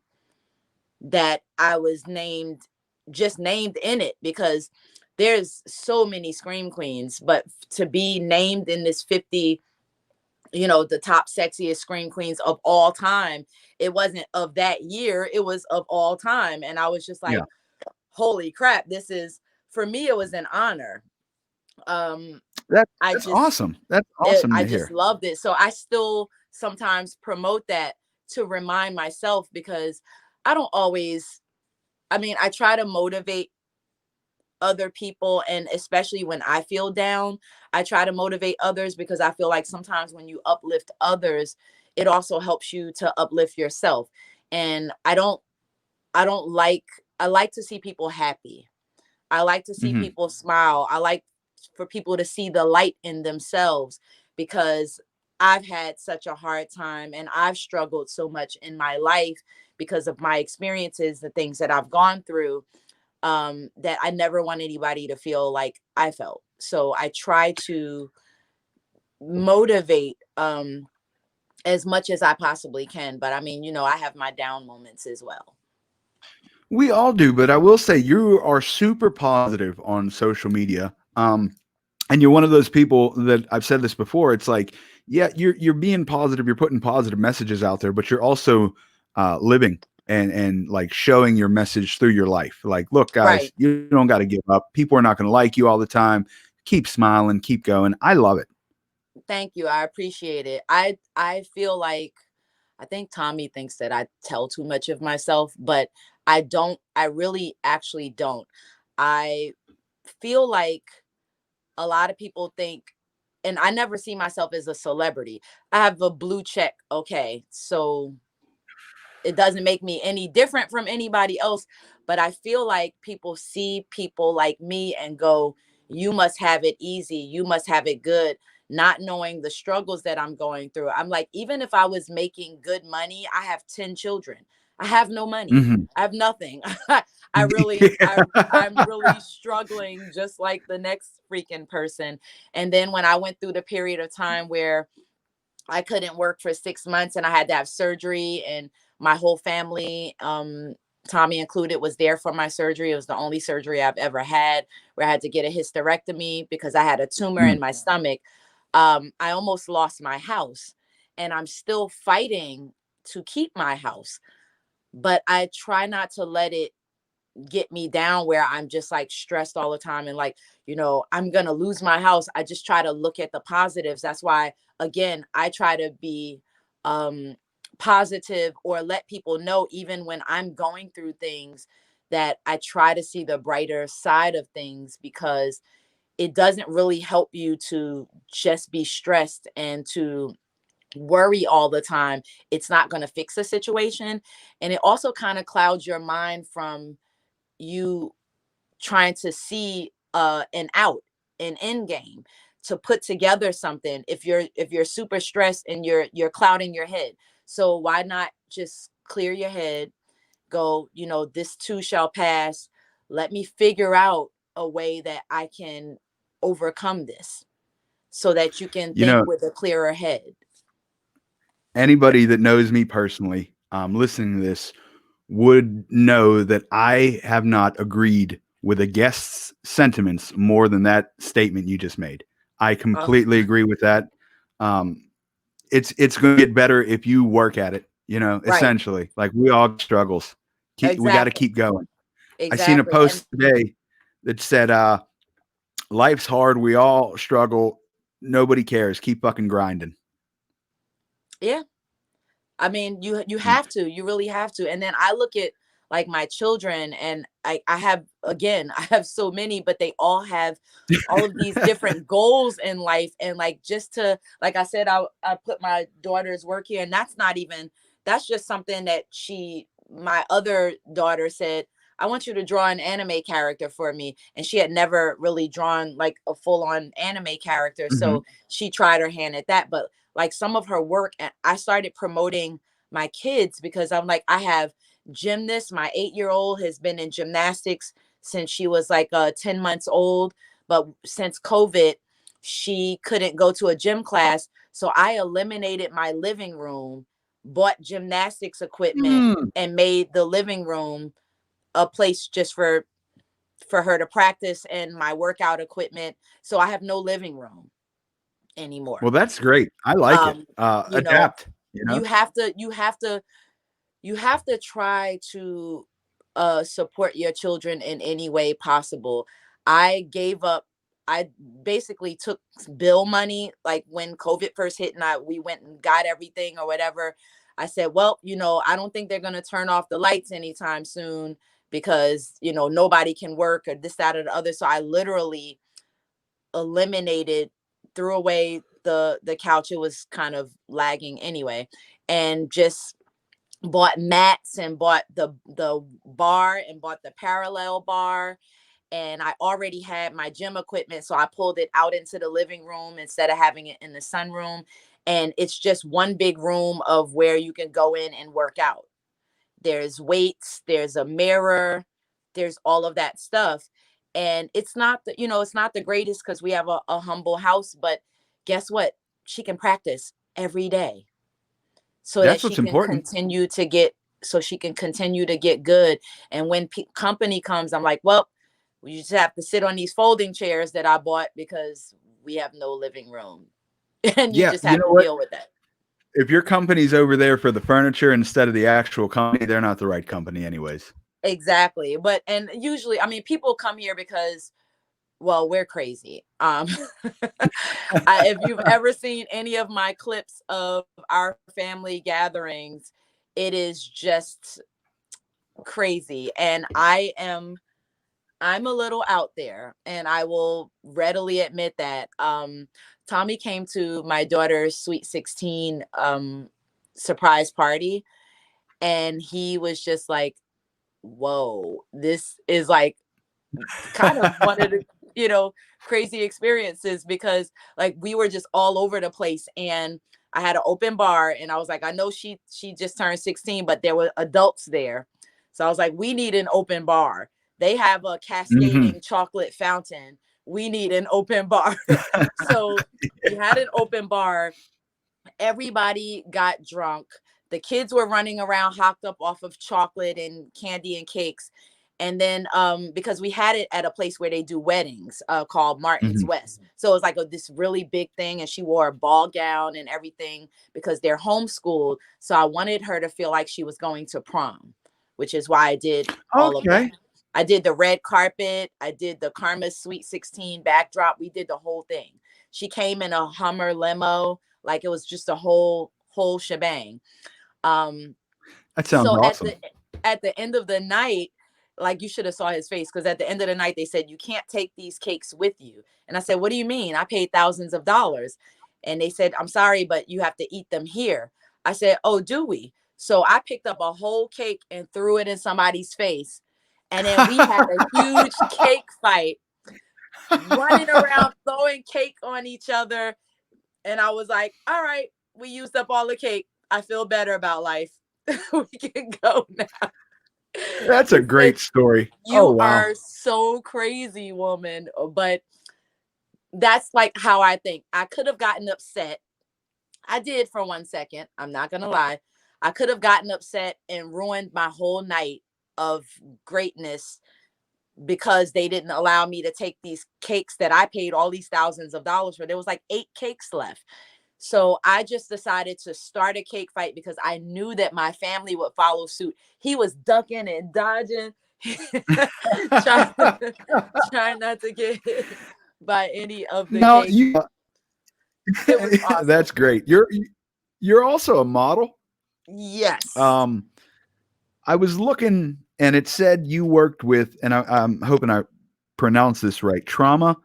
that I was named in it, because there's so many scream queens, but to be named in this 50, the top sexiest scream queens of all time, it wasn't of that year, it was of all time. And I was just Yeah, like, holy crap, this is, for me, it was an honor. um I that's just awesome. That's awesome I to just hear. loved it. So I still sometimes promote that to remind myself, because I don't always, I mean, I try to motivate other people, and especially when I feel down, I try to motivate others, because I feel like sometimes when you uplift others, it also helps you to uplift yourself. And I don't like, I like to see people happy. I like to see Mhm. people smile. I like for people to see the light in themselves, because I've had such a hard time and I've struggled so much in my life because of my experiences, the things that I've gone through, that I never want anybody to feel like I felt. So I try to motivate as much as I possibly can. But I mean, I have my down moments as well. We all do, but I will say you are super positive on social media. And you're one of those people that, I've said this before. It's like, yeah, you're being positive, you're putting positive messages out there, but you're also living and like showing your message through your life. Like, look, guys, Right. you don't got to give up. People are not going to like you all the time. Keep smiling, keep going. I love it. Thank you. I appreciate it. I feel like, I think Tommy thinks that I tell too much of myself, but I don't. I really actually don't. I feel like a lot of people think, and I never see myself as a celebrity. I have a blue check. Okay. So it doesn't make me any different from anybody else, but I feel like people see people like me and go, you must have it easy, you must have it good, not knowing the struggles that I'm going through. I'm like, even if I was making good money, I have 10 children, I have no money, Mhm. I have nothing. I'm Yeah. really struggling, just like the next freaking person. And then when I went through the period of time where I couldn't work for 6 months and I had to have surgery, and my whole family, Tommy included, was there for my surgery. It was the only surgery I've ever had, where I had to get a hysterectomy because I had a tumor in Mm. my stomach. I almost lost my house, and I'm still fighting to keep my house, but I try not to let it get me down where I'm just like stressed all the time and like, I'm going to lose my house. I just try to look at the positives. That's why, again, I try to be um positive, or let people know, even when I'm going through things, that I try to see the brighter side of things, because it doesn't really help you to just be stressed and to worry all the time. It's not going to fix the situation. And it also kind of clouds your mind from you trying to see an out, an end game, to put together something, if you're super stressed and you're clouding your head. So why not just clear your head, go, this too shall pass, let me figure out a way that I can overcome this so that you can You think know, with a clearer head. anybody that knows me personally, listening to this, would know that I have not agreed with a guest's sentiments more than that statement you just made. I Oh, completely agree with that. Um, it's going to get better if you work at it. right. Essentially, like we all struggles. We got to Exactly. keep going. I seen a Exactly. And post today that said, "Life's hard. We all struggle. Nobody cares. Keep fucking grinding." yeah, I mean, you Mm. have to, you really have to. And then I look at like my children, and I have, again, I have so many, but they all have all of these different goals in life. And like, just to, like I said, I put my daughter's work here, and that's not even, that's just something that my other daughter said, I want you to draw an anime character for me. And she had never really drawn like a full on anime character. Mhm. So she tried her hand at that. But like some of her work, and I started promoting my kids because I'm like, I have gymnasts. My 8-year-old has been in gymnastics since she was like 10 months old. But since COVID, she couldn't go to a gym class. So I eliminated my living room, bought gymnastics equipment, Mm. and made the living room a place just for her to practice and my workout equipment. So I have no living room anymore. Well, that's great. I like it. Um, you know, Adapt. you have to you have to try to support your children in any way possible. I gave up, I basically took bill money like when COVID first hit, and we went and got everything or whatever. I said, well, I don't think they're going to turn off the lights anytime soon because nobody can work or this, that, or the other. So I literally eliminated, threw away the couch. It was kind of lagging anyway, and just bought mats and bought the bar and bought the parallel bar. And I already had my gym equipment, so I pulled it out into the living room instead of having it in the sunroom. And it's just one big room of where you can go in and work out. There's weights, there's a mirror, there's all of that stuff. And it's not the greatest because we have a humble house, but guess what? She can practice every day so that That's what's important. she can continue to get good. And when company comes, I'm like, well, we just have to sit on these folding chairs that I bought because we have no living room. And you Yeah, just you have know to what? deal with that. If your company's over there for the furniture instead of the actual company, they're not the right company, anyways. Exactly. And usually, I mean, people come here because, well, we're crazy. If you've ever seen any of my clips of our family gatherings, it is just crazy. And I'm a little out there, and I will readily admit that. Tommy came to my daughter's Sweet 16 surprise party, and he was just like, whoa, this is like kind of one of the, crazy experiences because like we were just all over the place. And I had an open bar, and I was like, I know she just turned 16, but there were adults there. So I was like, we need an open bar. They have a Mhm. cascading chocolate fountain. We need an open bar. So we had an open bar. Everybody got drunk. The kids were running around hocked up off of chocolate and candy and cakes. And then because we had it at a place where they do weddings called Martin's Mhm. West. So it was like this really big thing. And she wore a ball gown and everything because they're homeschooled. So I wanted her to feel like she was going to prom, which is why I did all of that. Okay. I did the red carpet. I did the Karma's Sweet 16 backdrop. We did the whole thing. She came in a Hummer limo, like it was just a whole shebang. Um, That sounds so awesome. at the end of the night, like you should have saw his face, because at the end of the night they said you can't take these cakes with you. And I said, what do you mean? I paid thousands of dollars. And they said, I'm sorry, but you have to eat them here. I said, oh, do we? So I picked up a whole cake and threw it in somebody's face. And then we had a huge cake fight, running around throwing cake on each other. And I was like, all right, we used up all the cake. I feel better about life. We can go now. That's a He said, great story. Oh "You wow. are so crazy, woman." But that's like how I think. I could have gotten upset. I did for 1 second. I'm not gonna lie. I could have gotten upset and ruined my whole night of greatness because they didn't allow me to take these cakes that I paid all these thousands of dollars for. There was like 8 cakes left. So I just decided to start a cake fight because I knew that my family would follow suit. He was ducking and dodging, trying, trying not to get hit by any of the Now cakes. you It was awesome. that's great. You're also a model. Yes. Um, I was looking and it said you worked with, and I'm hoping I pronounce this right, Trauma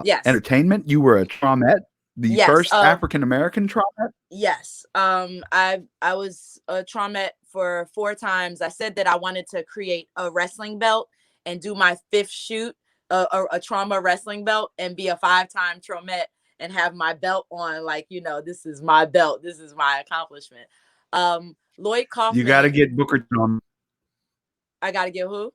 Yes. Entertainment. You were a traumette, the Yes. first African American traumette. Yes. I was a traumette for 4 times. I said that I wanted to create a wrestling belt and do my 5th shoot, a trauma wrestling belt, and be a 5-time traumette and have my belt on, like, this is my belt. This is my accomplishment. Lloyd You got to Kaufman. get I got to get who?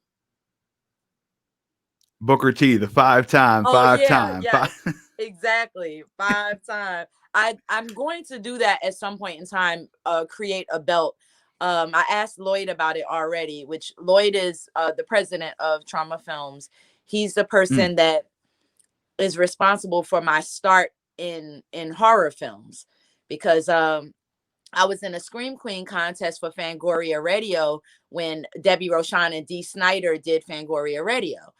Booker T, the Oh yeah, five. yes, exactly. 5 times. I'm going to do that at some point in time. Create a belt. I asked Lloyd about it already, which Lloyd is the president of Trauma Films. He's the Mm, person that is responsible for my start in horror films because I was in a Scream Queen contest for Fangoria Radio when Debbie Rochon and Dee Snider did Fangoria Radio.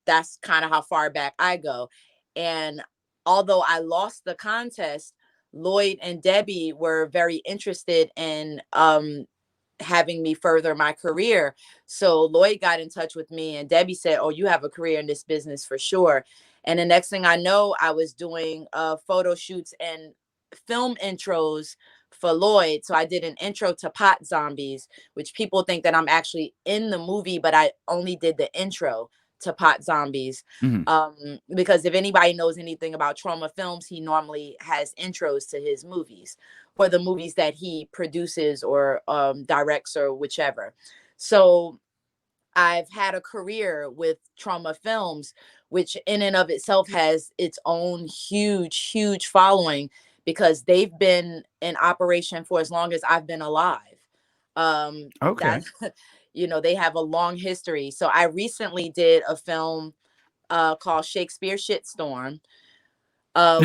That's kind of how far back I go. And although I lost the contest, Lloyd and Debbie were very interested in having me further my career. So Lloyd got in touch with me and Debbie said, "Oh, you have a career in this business for sure." And the next thing I know, I was doing photo shoots and film intros for Lloyd. So I did an intro to Pot Zombies, which people think that I'm actually in the movie, but I only did the intro to Pot Zombies. mhm. Because if anybody knows anything about Trauma Films, he normally has intros to his movies or the movies that he produces or directs or whichever. So I've had a career with Trauma Films, which in and of itself has its own huge, huge following because they've been in operation for as long as I've been alive. Okay. That they have a long history. So I recently did a film called Shakespeare Shitstorm,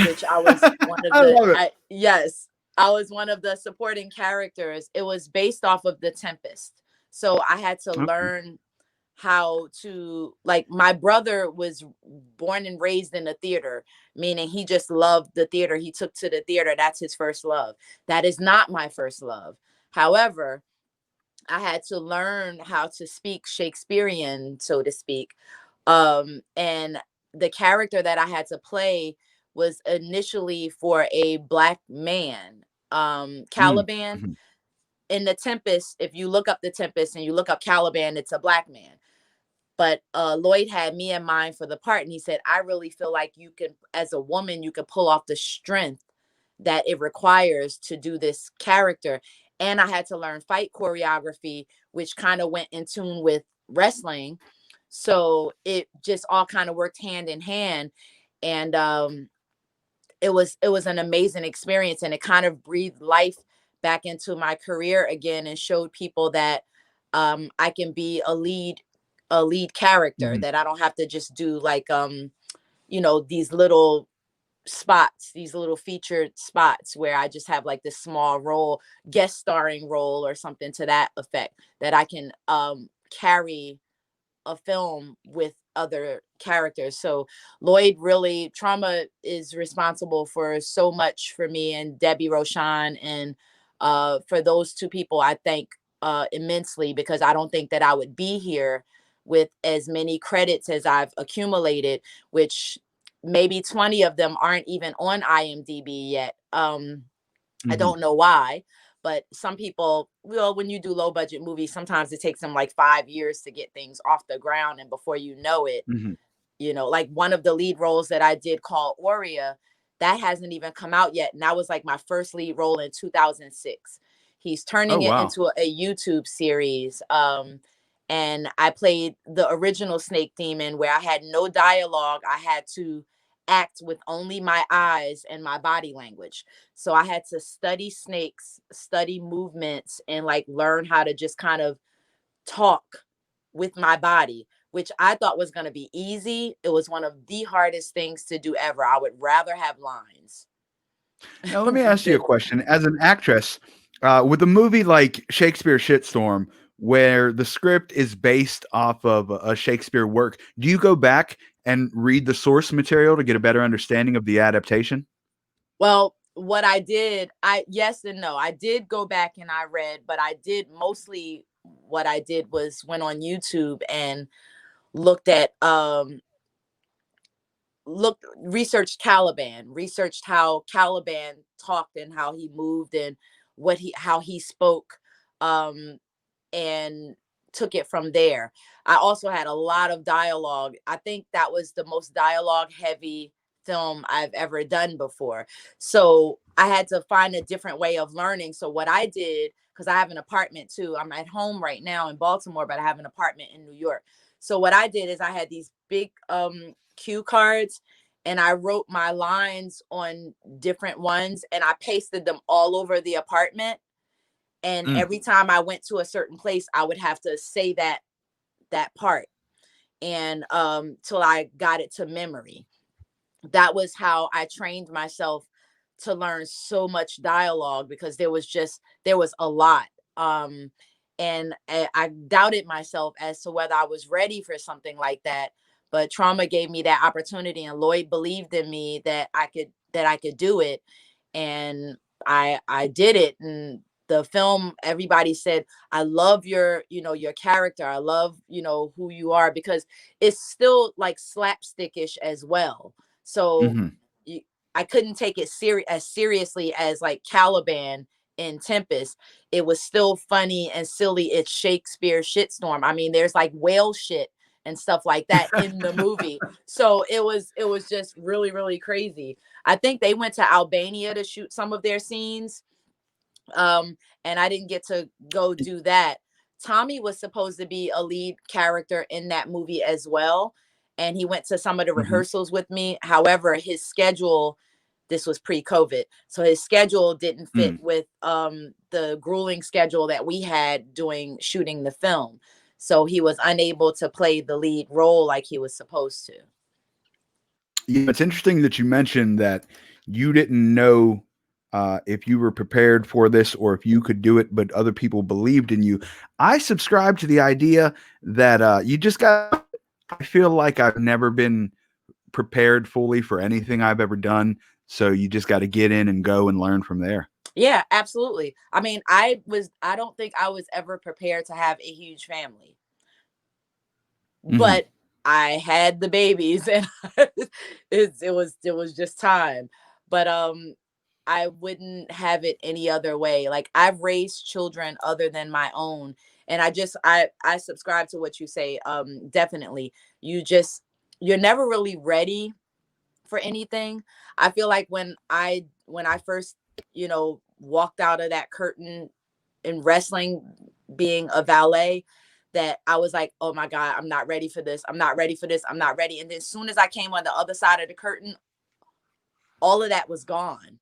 which I was one of I the love it. yes, I was one of the supporting characters. It was based off of The Tempest. So I had to Okay. learn how to, like, my brother was born and raised in the theater, meaning he just loved the theater. He took to the theater. That's his first love. That is not my first love. However, I had to learn how to speak Shakespearean, so to speak. And the character that I had to play was initially for a black man. Mm, Caliban mhm. in The Tempest, if you look up The Tempest and you look up Caliban, it's a black man. But Lloyd had me in mind for the part, and he said, "I really feel like you can, as a woman, you can pull off the strength that it requires to do this character." And I had to learn fight choreography, which kind of went in tune with wrestling. So it just all kind of worked hand in hand. And it was an amazing experience, and it kind of breathed life back into my career again and showed people that I can be a lead character, Mhm. that I don't have to just do like these little spots, these little featured spots where I just have like this small role, guest starring role or something to that effect, that I can carry a film with other characters. So Lloyd really, Trauma is responsible for so much for me and Debbie Rochon. And for those two people, I thank immensely, because I don't think that I would be here with as many credits as I've accumulated, which maybe 20 of them aren't even on IMDb yet. I Mhm. don't know why, but some people, well, when you do low budget movies, sometimes it takes them like 5 years to get things off the ground. And before you know it, Mhm. like one of the lead roles that I did called Aurea, that hasn't even come out yet. And that was like my first lead role in 2006. He's Oh, turning it wow. into a YouTube series. And I played the original Snake Demon, where I had no dialogue. I had to act with only my eyes and my body language. So I had to study snakes, study movements, and like learn how to just kind of talk with my body, which I thought was going to be easy. It was one of the hardest things to do ever. I would rather have lines. Now, let me ask you a than- question. As an actress, with a movie like Shakespeare Shitstorm, where the script is based off of a Shakespeare work, do you go back and read the source material to get a better understanding of the adaptation? Well, what I did, yes and no. I did go back and I read, but I did mostly what I did was went on YouTube and looked at researched Caliban, researched how Caliban talked and how he moved and how he spoke, and took it from there. I also had a lot of dialogue. I think that was the most dialogue heavy film I've ever done before. So I had to find a different way of learning. So what I did, because I have an apartment too. I'm at home right now in Baltimore, but I have an apartment in New York. So what I did is I had these big cue cards, and I wrote my lines on different ones, and I pasted them all over the apartment. And Mm. every time I went to a certain place, I would have to say that part, and till I got it to memory. That was how I trained myself to learn so much dialogue, because there was a lot. And I doubted myself as to whether I was ready for something like that, but trauma gave me that opportunity, and Lloyd believed in me that I could do it. And I did it. And the film, everybody said, I love your character. I love, who you are, because it's still like slapstickish as well. So Mhm. you, I couldn't take it as seriously as like Caliban in Tempest. It was still funny and silly. It's Shakespeare shitstorm. I mean, there's like whale shit and stuff like that in the movie. So it was just really, really crazy. I think they went to Albania to shoot some of their scenes. And I didn't get to go do that. Tommy was supposed to be a lead character in that movie as well, and he went to some of the Mhm. rehearsals with me. However, his schedule, this was pre-COVID, so his schedule didn't fit Mm. with the grueling schedule that we had doing shooting the film. So he was unable to play the lead role like he was supposed to. Yeah, it's interesting that you mentioned that you didn't know if you were prepared for this or if you could do it, but other people believed in you. I subscribe to the idea that you just got. I feel like I've never been prepared fully for anything I've ever done, so you just got to get in and go and learn from there. Yeah, absolutely. I mean, I don't think I was ever prepared to have a huge family, Hmm. but I had the babies, and it was just time. But I wouldn't have it any other way. Like, I've raised children other than my own, and I subscribe to what you say. Definitely, you're never really ready for anything. I feel like when I first, walked out of that curtain in wrestling, being a valet, that I was like, oh my God, I'm not ready for this. I'm not ready for this. I'm not ready. And then as soon as I came on the other side of the curtain, all of that was gone.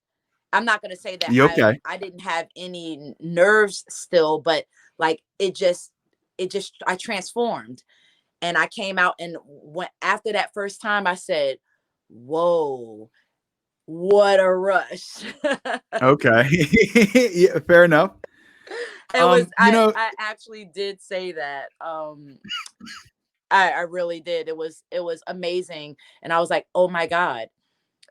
I'm not going to say that You okay? I didn't have any nerves still, but like I transformed, and I came out, and went after that first time, I said, whoa, what a rush. Okay. Yeah, fair enough. It was, You know, I actually did say that. I really did. It was amazing. And I was like, oh my God,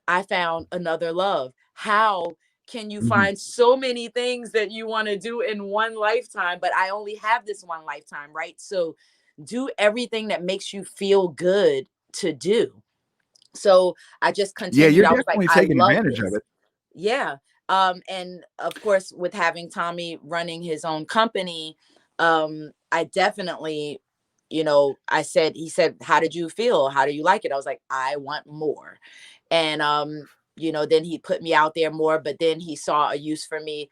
I found another love. How can you mhm. find so many things that you want to do in one lifetime? But I only have this one lifetime, right? So do everything that makes you feel good to do. So I just Yeah, continued. you're I was like, definitely I taking love advantage of this. it. Yeah. And of course, with having Tommy running his own company, I definitely, he said, how did you feel? How do you like it? I was like, I want more. And, then he put me out there more, but then he saw a use for me,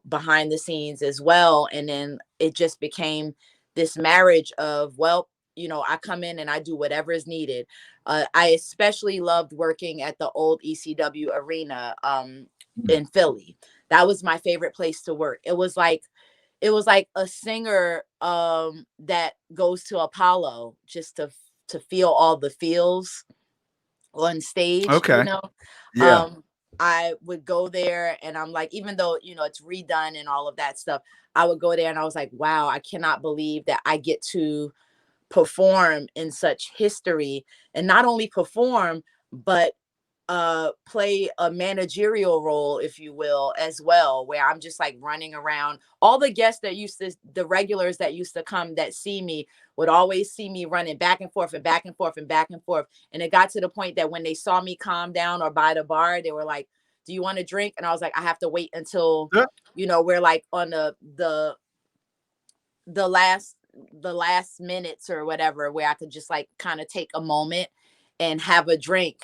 behind the scenes as well. And then it just became this marriage of, well, I come in and I do whatever is needed. I especially loved working at the old ECW arena in Philly. That was my favorite place to work. It was like a singer that goes to Apollo just to feel all the feels on stage, Okay. Yeah. I would go there and I'm like, even though, it's redone and all of that stuff, I would go there and I was like, wow, I cannot believe that I get to perform in such history, and not only perform, but play a managerial role, if you will, as well, where I'm just like running around. All the guests the regulars that used to come that see me would always see me running back and forth and back and forth and back and forth. And it got to the point that when they saw me calm down or by the bar, they were like, do you want a drink? And I was like, I have to wait until, we're like on the last minutes or whatever, where I could just like kind of take a moment and have a drink.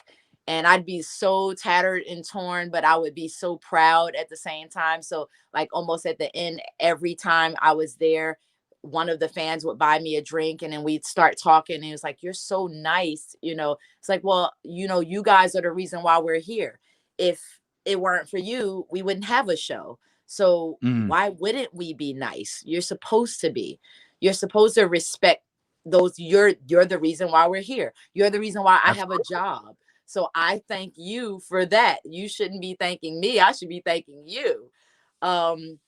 And I'd be so tattered and torn, but I would be so proud at the same time. So like almost at the end, every time I was there, one of the fans would buy me a drink and then we'd start talking. And it was like, you're so nice. It's like, well, you guys are the reason why we're here. If it weren't for you, we wouldn't have a show. So why wouldn't we be nice? You're supposed to be. You're supposed to respect those. You're the reason why we're here. You're the reason why I have a job. So I thank you for that. You shouldn't be thanking me. I should be thanking you. And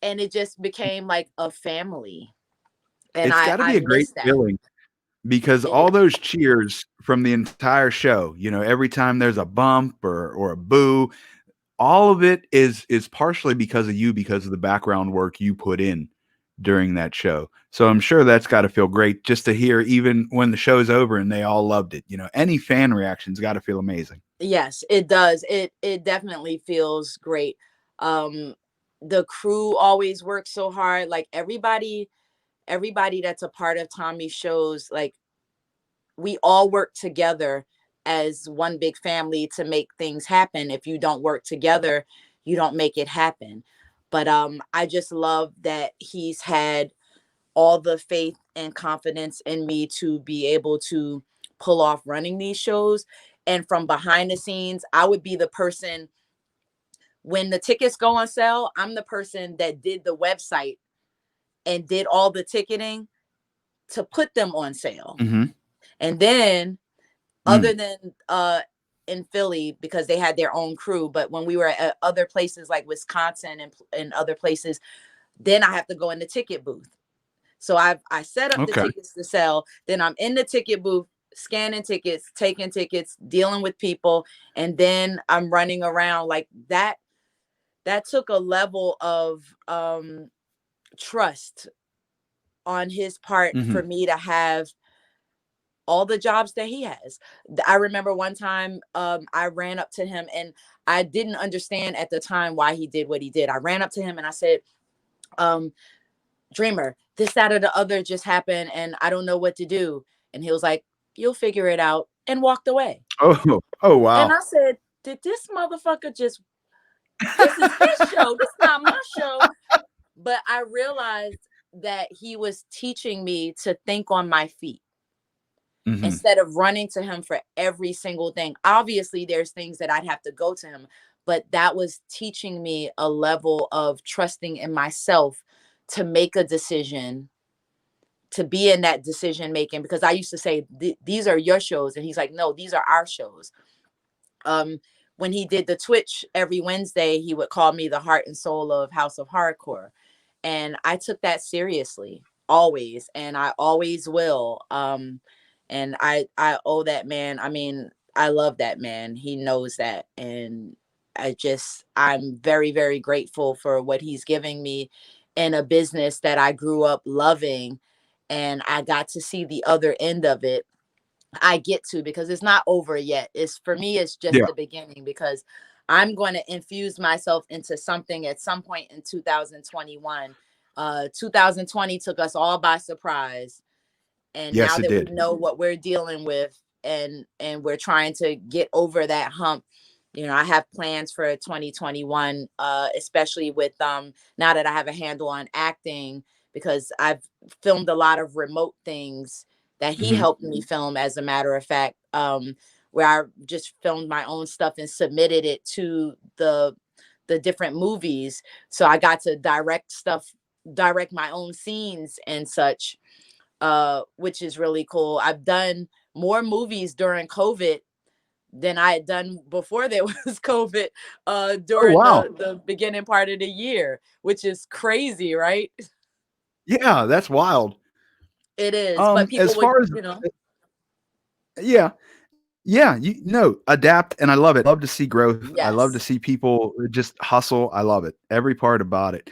it just became like a family. And It's got to be I a great miss that. feeling because all those cheers from the entire show, every time there's a bump or a boo, all of it is partially because of you, because of the background work you put in during that show. So I'm sure that's got to feel great just to hear, even when the show's over and they all loved it. Any fan reaction's got to feel amazing. Yes, it does. It definitely feels great. The crew always works so hard. Like everybody that's a part of Tommy's shows, like we all work together as one big family to make things happen. If you don't work together, you don't make it happen. But I just love that he's had all the faith and confidence in me to be able to pull off running these shows. And from behind the scenes, I would be the person when the tickets go on sale. I'm the person that did the website and did all the ticketing to put them on sale. And then other than in Philly, because they had their own crew, but when we were at other places like Wisconsin and other places, then I have to go in the ticket booth. So I set up the tickets to sell. Then I'm in the ticket booth, scanning tickets, taking tickets, dealing with people. And then I'm running around like that. That took a level of trust on his part for me to have all the jobs that he has. I remember one time I ran up to him and I didn't understand at the time why he did what he did. I ran up to him and I said, Dreamer, this, that, or the other just happened and I don't know what to do. And he was like, you'll figure it out, and walked away. Oh, wow. And I said, did this motherfucker just, this is his show. This is not my show. But I realized that he was teaching me to think on my feet. Instead of running to him for every single thing. Obviously, there's things that I'd have to go to him, but that was teaching me a level of trusting in myself to make a decision, to be in that decision making. Because I used to say, these are your shows. And he's like, no, these are our shows. When he did the Twitch every Wednesday, he would call me the heart and soul of House of Hardcore. And I took that seriously, always. And I always will. And I owe that man. I mean, I love that man. He knows that. And I'm very, very grateful for what he's giving me in a business that I grew up loving. And I got to see the other end of it. I get to, because it's not over yet. For me, it's just the beginning, because I'm going to infuse myself into something at some point in 2021. 2020 took us all by surprise. And now that we know what we're dealing with and we're trying to get over that hump, I have plans for 2021, especially with now that I have a handle on acting, because I've filmed a lot of remote things that he Mhm. helped me film, as a matter of fact, where I just filmed my own stuff and submitted it to the different movies. So I got to direct my own scenes and such, which is really cool. I've done more movies during COVID than I had done before there was COVID, Oh, during wow. the beginning part of the year, which is crazy, right? Yeah, that's wild. It is, but As people would, far as yeah. Yeah, adapt, and I love it. Love to see growth. I love to yes. see people just hustle. I love it. Every part about it.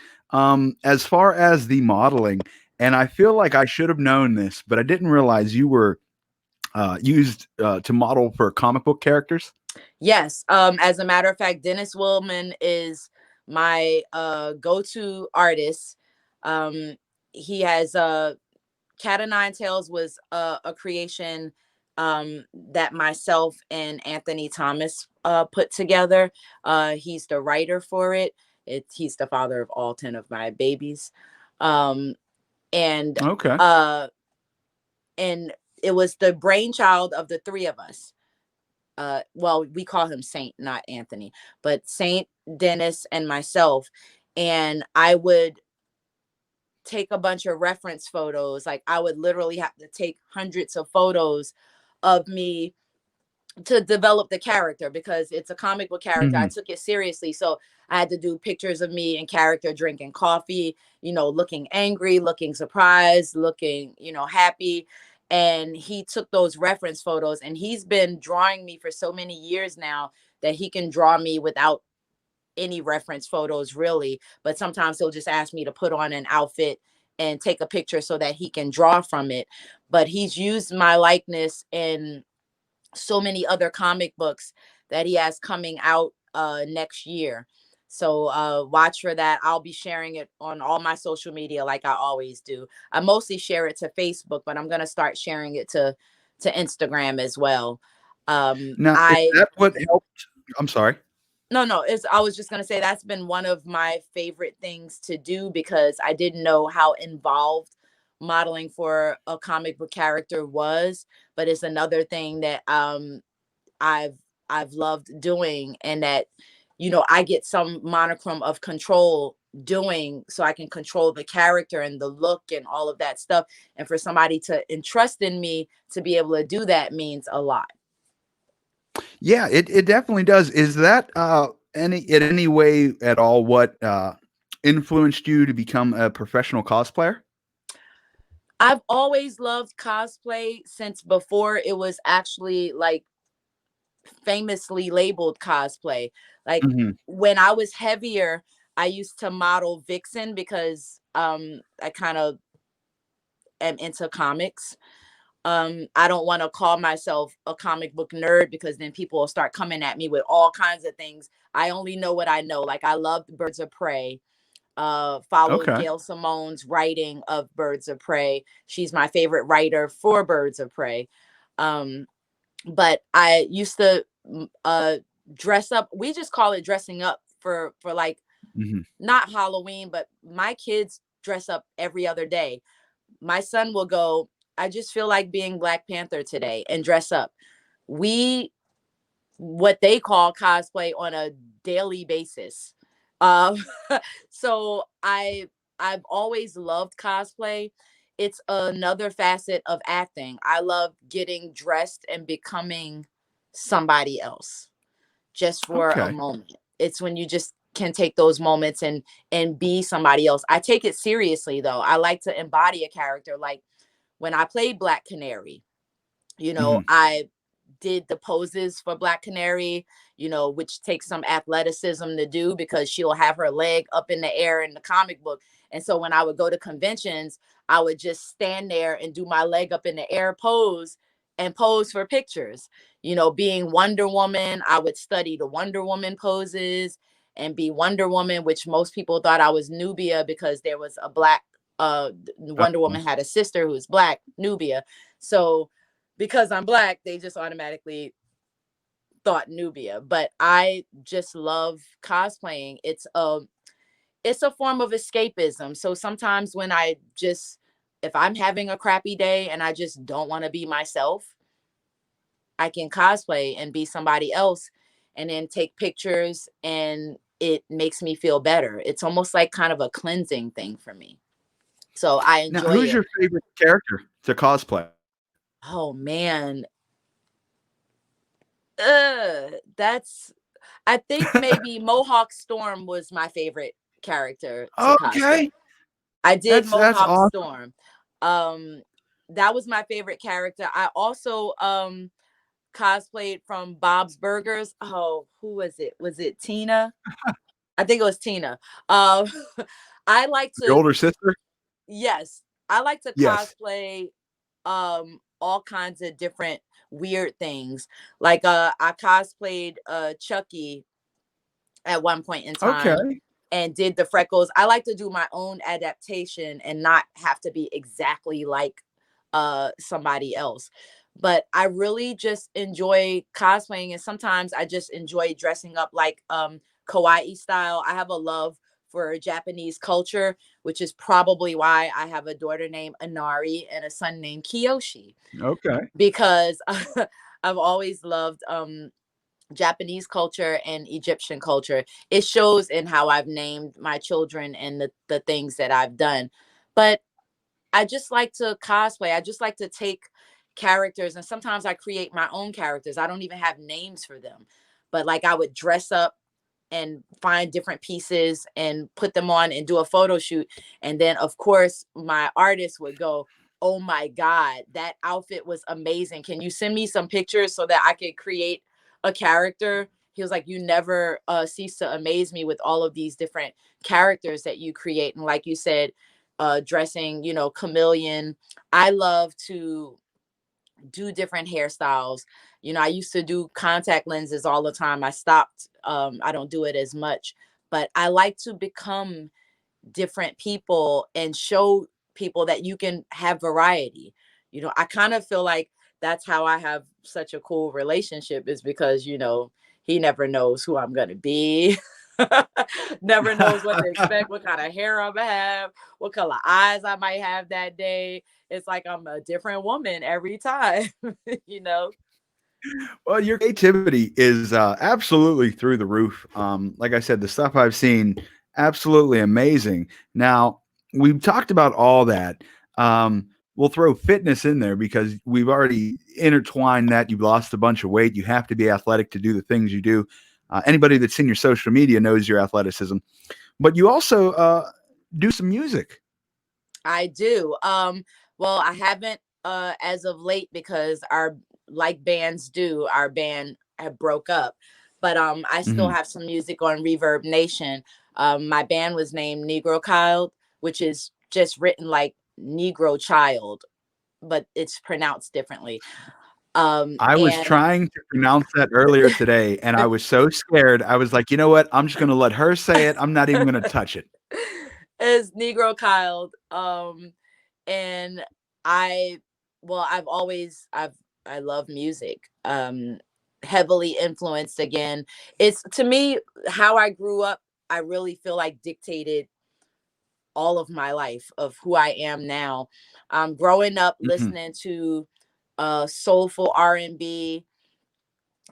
As far as the modeling, and I feel like I should have known this, but I didn't realize you were used to model for comic book characters. Yes. As a matter of fact, Dennis Willman is my go-to artist. Um, he has Cat o' Nine Tails was a creation that myself and Anthony Thomas put together. He's the writer for it. He's the father of all 10 of my babies. Um, and Okay. uh, and it was the brainchild of the three of us. Well, we call him Saint, not Anthony, but Saint, Dennis, and myself. And I would take a bunch of reference photos. Like, I would literally have to take hundreds of photos of me to develop the character, because it's a comic book character. I Mhm. took it seriously. So I had to do pictures of me in character drinking coffee, looking angry, looking surprised, looking, happy. And he took those reference photos, and he's been drawing me for so many years now that he can draw me without any reference photos, really. But sometimes he'll just ask me to put on an outfit and take a picture so that he can draw from it. But he's used my likeness in so many other comic books that he has coming out next year. So watch for that. I'll be sharing it on all my social media like I always do. I mostly share it to Facebook, but I'm gonna start sharing it to Instagram as well. Now, is I that what helped? I'm sorry. No, it's I was just gonna say that's been one of my favorite things to do, because I didn't know how involved modeling for a comic book character was, but it's another thing that I've I've loved doing, and that I get some monochrome of control doing, so I can control the character and the look and all of that stuff. And for somebody to entrust in me to be able to do that means a lot. Yeah, it definitely does. Is that any way at all what influenced you to become a professional cosplayer? I've always loved cosplay since before it was actually like famously labeled cosplay. Like, Mhm. when I was heavier, I used to model Vixen, because I kind of am into comics. I don't want to call myself a comic book nerd, because then people will start coming at me with all kinds of things. I only know what I know. Like, I loved Birds of Prey. Followed Okay. Gail Simone's writing of Birds of Prey. She's my favorite writer for Birds of Prey. Um, but I used to dress up. We just call it dressing up for like, Mhm. not Halloween, but my kids dress up every other day. My son will go, I just feel like being Black Panther today, and dress up. We What they call cosplay on a daily basis. Um, so I've always loved cosplay. It's another facet of acting. I love getting dressed and becoming somebody else just for a Okay. moment. It's when you just can take those moments and be somebody else. I take it seriously though. I like to embody a character. Like, when I played Black Canary, Mhm. I did the poses for Black Canary, which takes some athleticism to do, because she'll have her leg up in the air in the comic book. And so when I would go to conventions, I would just stand there and do my leg up in the air pose and pose for pictures. Being Wonder Woman, I would study the Wonder Woman poses and be Wonder Woman, which most people thought I was Nubia, because there was a Black Wonder Uh-huh. Woman had a sister who's Black, Nubia. So because I'm Black, they just automatically thought Nubia, but I just love cosplaying. It's a form of escapism. So sometimes when if I'm having a crappy day and I just don't want to be myself, I can cosplay and be somebody else and then take pictures, and it makes me feel better. It's almost like kind of a cleansing thing for me. So I Now, enjoy who's it. your favorite character to cosplay? Oh man. That's I think maybe Mohawk Storm was my favorite character to cosplay. Okay, I did that's Mohawk awesome. Storm. Um that was my favorite character. I also cosplayed from Bob's Burgers. Oh, who was it? Was it Tina? I think it was Tina. Um I like Your to older sister? yes, I like to Yes. cosplay all kinds of different weird things. Like I cosplayed Chucky at one point in time Okay. and did the freckles. I like to do my own adaptation and not have to be exactly like somebody else. But I really just enjoy cosplaying, and sometimes I just enjoy dressing up like kawaii style. I have a love for Japanese culture, which is probably why I have a daughter named Inari and a son named Kiyoshi, Okay. because I've always loved Japanese culture and Egyptian culture. It shows in how I've named my children and the things that I've done. But I just like to cosplay. I just like to take characters, and sometimes I create my own characters. I don't even have names for them. But like I would dress up and find different pieces and put them on and do a photo shoot. And then of course my artist would go, "Oh my God, that outfit was amazing. Can you send me some pictures so that I could create a character?" He was like, "You never cease to amaze me with all of these different characters that you create." And like you said, dressing, chameleon. I love to do different hairstyles. I used to do contact lenses all the time. I stopped. I don't do it as much, but I like to become different people and show people that you can have variety. I kind of feel like that's how I have such a cool relationship, is because, he never knows who I'm going to be. Never knows what to expect, what kind of hair I'm going to have, what color eyes I might have that day. It's like I'm a different woman every time, you know? Well, your creativity is absolutely through the roof. Like I said, the stuff I've seen, absolutely amazing. Now, we've talked about all that. We'll throw fitness in there because we've already intertwined that. You've lost a bunch of weight. You have to be athletic to do the things you do. Anybody that's seen your social media knows your athleticism, but you also do some music. I do. Well, I haven't as of late, because our like bands do, our band have broke up. But I still Mhm. have some music on Reverb Nation. My band was named Negro Child, which is just written like Negro Child, but it's pronounced differently. I was And trying to pronounce that earlier today, and I was so scared. I was like, "You know what? I'm just gonna let her say it. I'm not even gonna touch it." is Negro Child. And I, well, I love music. Heavily influenced again. It's, to me, how I grew up, I really feel like dictated all of my life of who I am now. Growing up Mhm. listening to soulful R&B,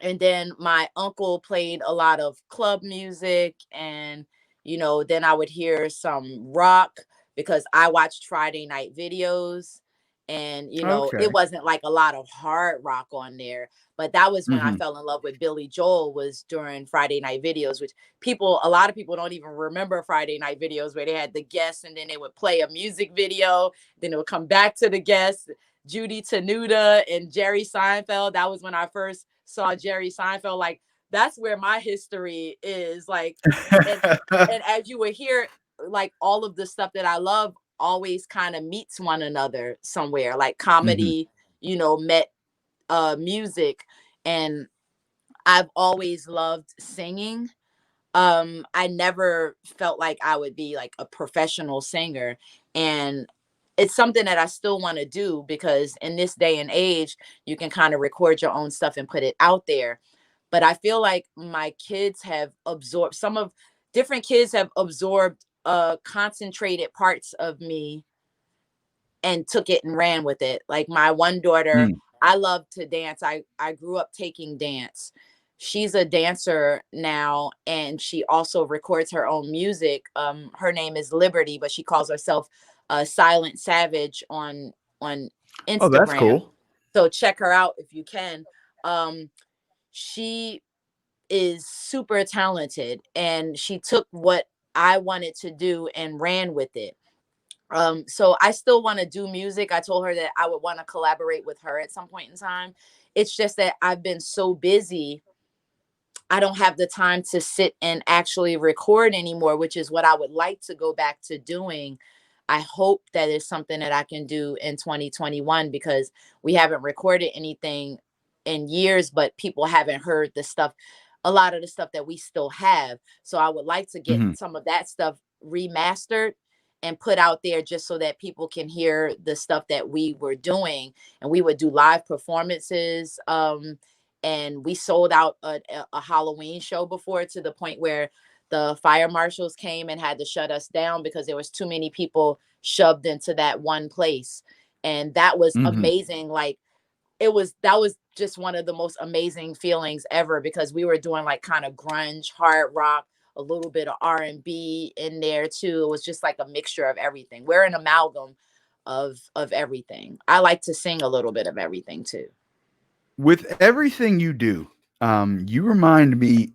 and then my uncle played a lot of club music, and then I would hear some rock because I watched Friday night videos, and it Okay. wasn't like a lot of hard rock on there, but that was when I Mhm. fell in love with Billy Joel, was during Friday night videos, which a lot of people don't even remember Friday night videos, where they had the guests and then they would play a music video, then it would come back to the guests. Judy Tenuta and Jerry Seinfeld. That was when I first saw Jerry Seinfeld. Like, that's where my history is. Like, and and as you would hear, like, all of the stuff that I love always kind of meets one another somewhere. Like Mhm. comedy, met music. And I've always loved singing. I never felt like I would be like a professional singer, and it's something that I still want to do, because in this day and age you can kind of record your own stuff and put it out there. But I feel like my kids have absorbed different kids have absorbed concentrated parts of me and took it and ran with it. Like my one daughter, I love to dance. I grew up taking dance. She's a dancer now, and she also records her own music. Her name is Liberty, but she calls herself Silent Savage on Oh, that's Instagram. cool. So check her out if you can. She is super talented, and she took what I wanted to do and ran with it. So I still want to do music. I told her that I would want to collaborate with her at some point in time. It's just that I've been so busy, I don't have the time to sit and actually record anymore, which is what I would like to go back to doing. I hope that is something that I can do in 2021, because we haven't recorded anything in years, but people haven't heard the stuff, a lot of the stuff that we still have. So I would like to get Mhm. some of that stuff remastered and put out there, just so that people can hear the stuff that we were doing. And we would do live performances. And we sold out a Halloween show before, to the point where the fire marshals came and had to shut us down because there was too many people shoved into that one place. And that was Mhm. amazing. Like, that was just one of the most amazing feelings ever, because we were doing like kind of grunge, hard rock, a little bit of R&B in there too. It was just like a mixture of everything. We're an amalgam of everything. I like to sing a little bit of everything too. With everything you do, you remind me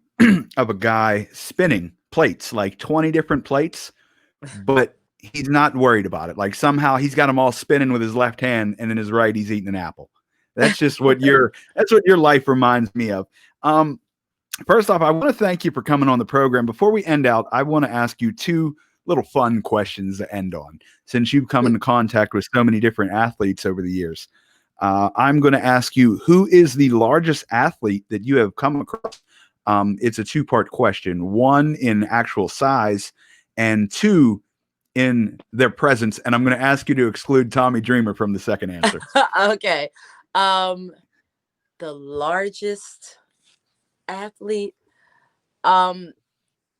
of a guy spinning plates, like 20 different plates, but he's not worried about it. Like somehow he's got them all spinning with his left hand, and in his right he's eating an apple. That's just what your life reminds me of. Um, First off, I want to thank you for coming on the program. Before we end out, I want to ask you two little fun questions to end on, since you've come into contact with so many different athletes over the years. I'm going to ask you, who is the largest athlete that you have come across? It's a two-part question: one, in actual size, and two, in their presence. And I'm going to ask you to exclude Tommy Dreamer from the second answer. Okay. Um, the largest athlete, um,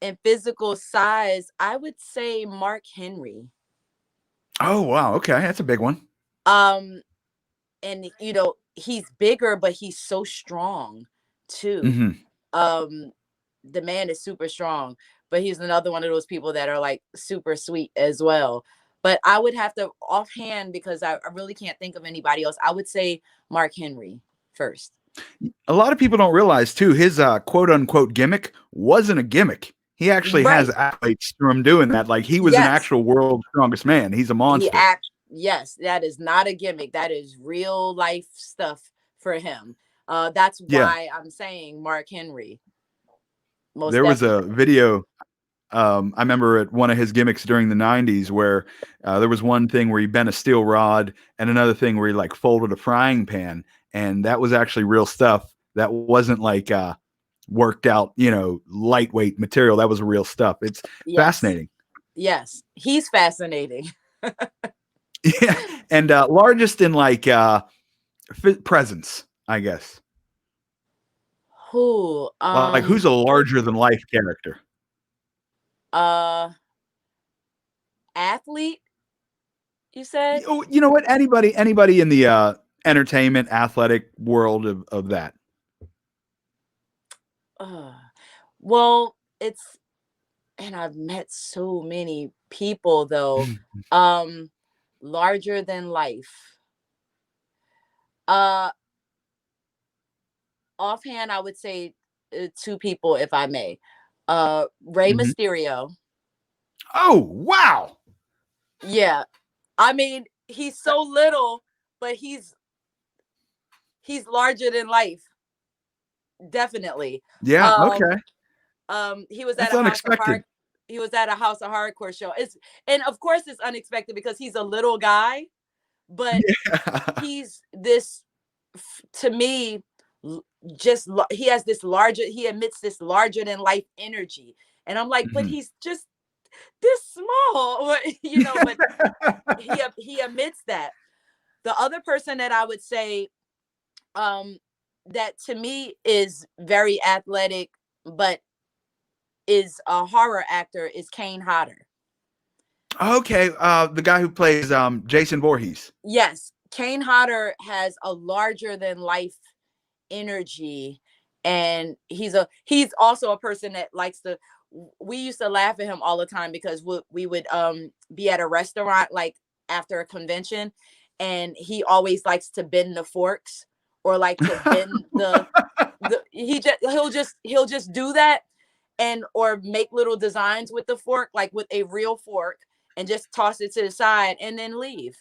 in physical size, I would say Mark Henry. Oh, wow. Okay. That's a big one. Um, and he's bigger, but he's so strong too. Mm-hmm. Um, the man is super strong, but he's another one of those people that are like super sweet as well. But I would have to offhand, because I really can't think of anybody else. I would say Mark Henry first. A lot of people don't realize too, his quote unquote gimmick wasn't a gimmick. He actually has Right. athletes from doing that. Like he was an Yes. actual world's strongest man. He's a monster. Yes, that is not a gimmick. That is real life stuff for him. That's Yeah. why I'm saying Mark Henry. Most There was a definitely. video. I remember at one of his gimmicks during the 90s where there was one thing where he bent a steel rod and another thing where he like folded a frying pan. And that was actually real stuff. That wasn't like worked out, lightweight material. That was real stuff. It's Yes. fascinating. Yes. He's fascinating. Yeah. And largest in like presence, I guess. Who? Like who's a larger than life character? Uh, athlete, you said? You know what? Anybody in the entertainment, athletic world of that. Uh, well, and I've met so many people though. Um, larger than life. Uh, Offhand, I would say two people, if I may. Rey Mhm. Mysterio. Oh, wow. Yeah, I mean, he's so little, but he's larger than life. Definitely. Yeah, Um, okay. he was at That's a house of unexpected. hard. He was at a House of Hardcore show. And of course it's unexpected because he's a little guy, but Yeah. he's this, to me, he has this larger. He emits this larger than life energy, and I'm like, but Mhm. he's just this small, But he emits that. The other person that I would say, um, that to me is very athletic, but is a horror actor is Kane Hodder. Okay, the guy who plays Jason Voorhees. Yes, Kane Hodder has a larger than life energy, and he's also a person that likes to. We used to laugh at him all the time because we would be at a restaurant like after a convention, and he always likes to bend the forks or like to bend the he'll just do that, and or make little designs with the fork, like with a real fork, and just toss it to the side and then leave.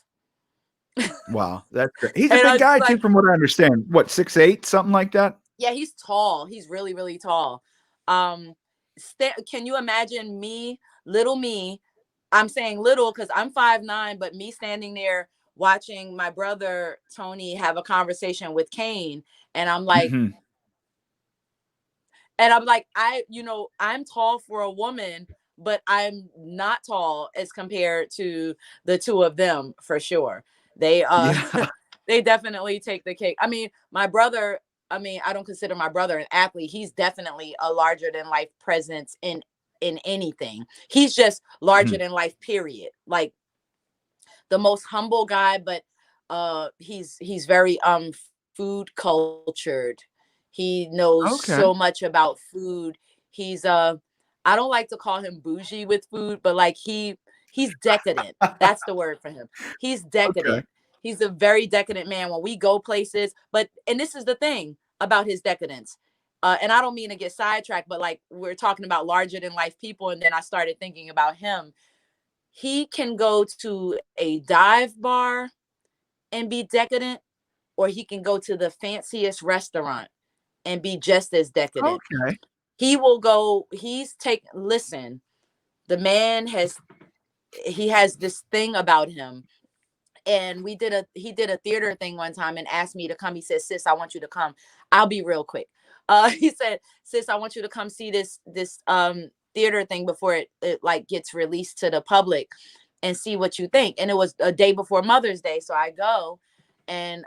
Wow, that's great. He's a And I big was guy too, like, from what I understand. What, 6'8", something like that? yeah, he's tall. He's really, really tall. Um, can you imagine me, little me? I'm saying little because I'm 5'9", but me standing there watching my brother Tony have a conversation with Kane, and I'm like, Hmm. I'm tall for a woman, but I'm not tall as compared to the two of them for sure. They Yeah. they definitely take the cake. I mean, my brother, I don't consider my brother an athlete. He's definitely a larger than life presence in anything. He's just larger Mhm. than life, period. Like the most humble guy, but he's very food cultured. He knows Okay. so much about food. He's I don't like to call him bougie with food, but like he's decadent. That's the word for him. He's Okay. decadent. He's a very decadent man when we go places. But and this is the thing about his decadence. And I don't mean to get sidetracked, but like we're talking about larger than life people, and then I started thinking about him. He can go to a dive bar and be decadent, or he can go to the fanciest restaurant and be just as decadent. Okay. He will go, listen, the man he has this thing about him. And he did a theater thing one time and asked me to come. He said, sis, I want you to come. I'll be real quick. He said, sis, I want you to come see this theater thing before it like gets released to the public and see what you think. And it was a day before Mother's Day. So I go, and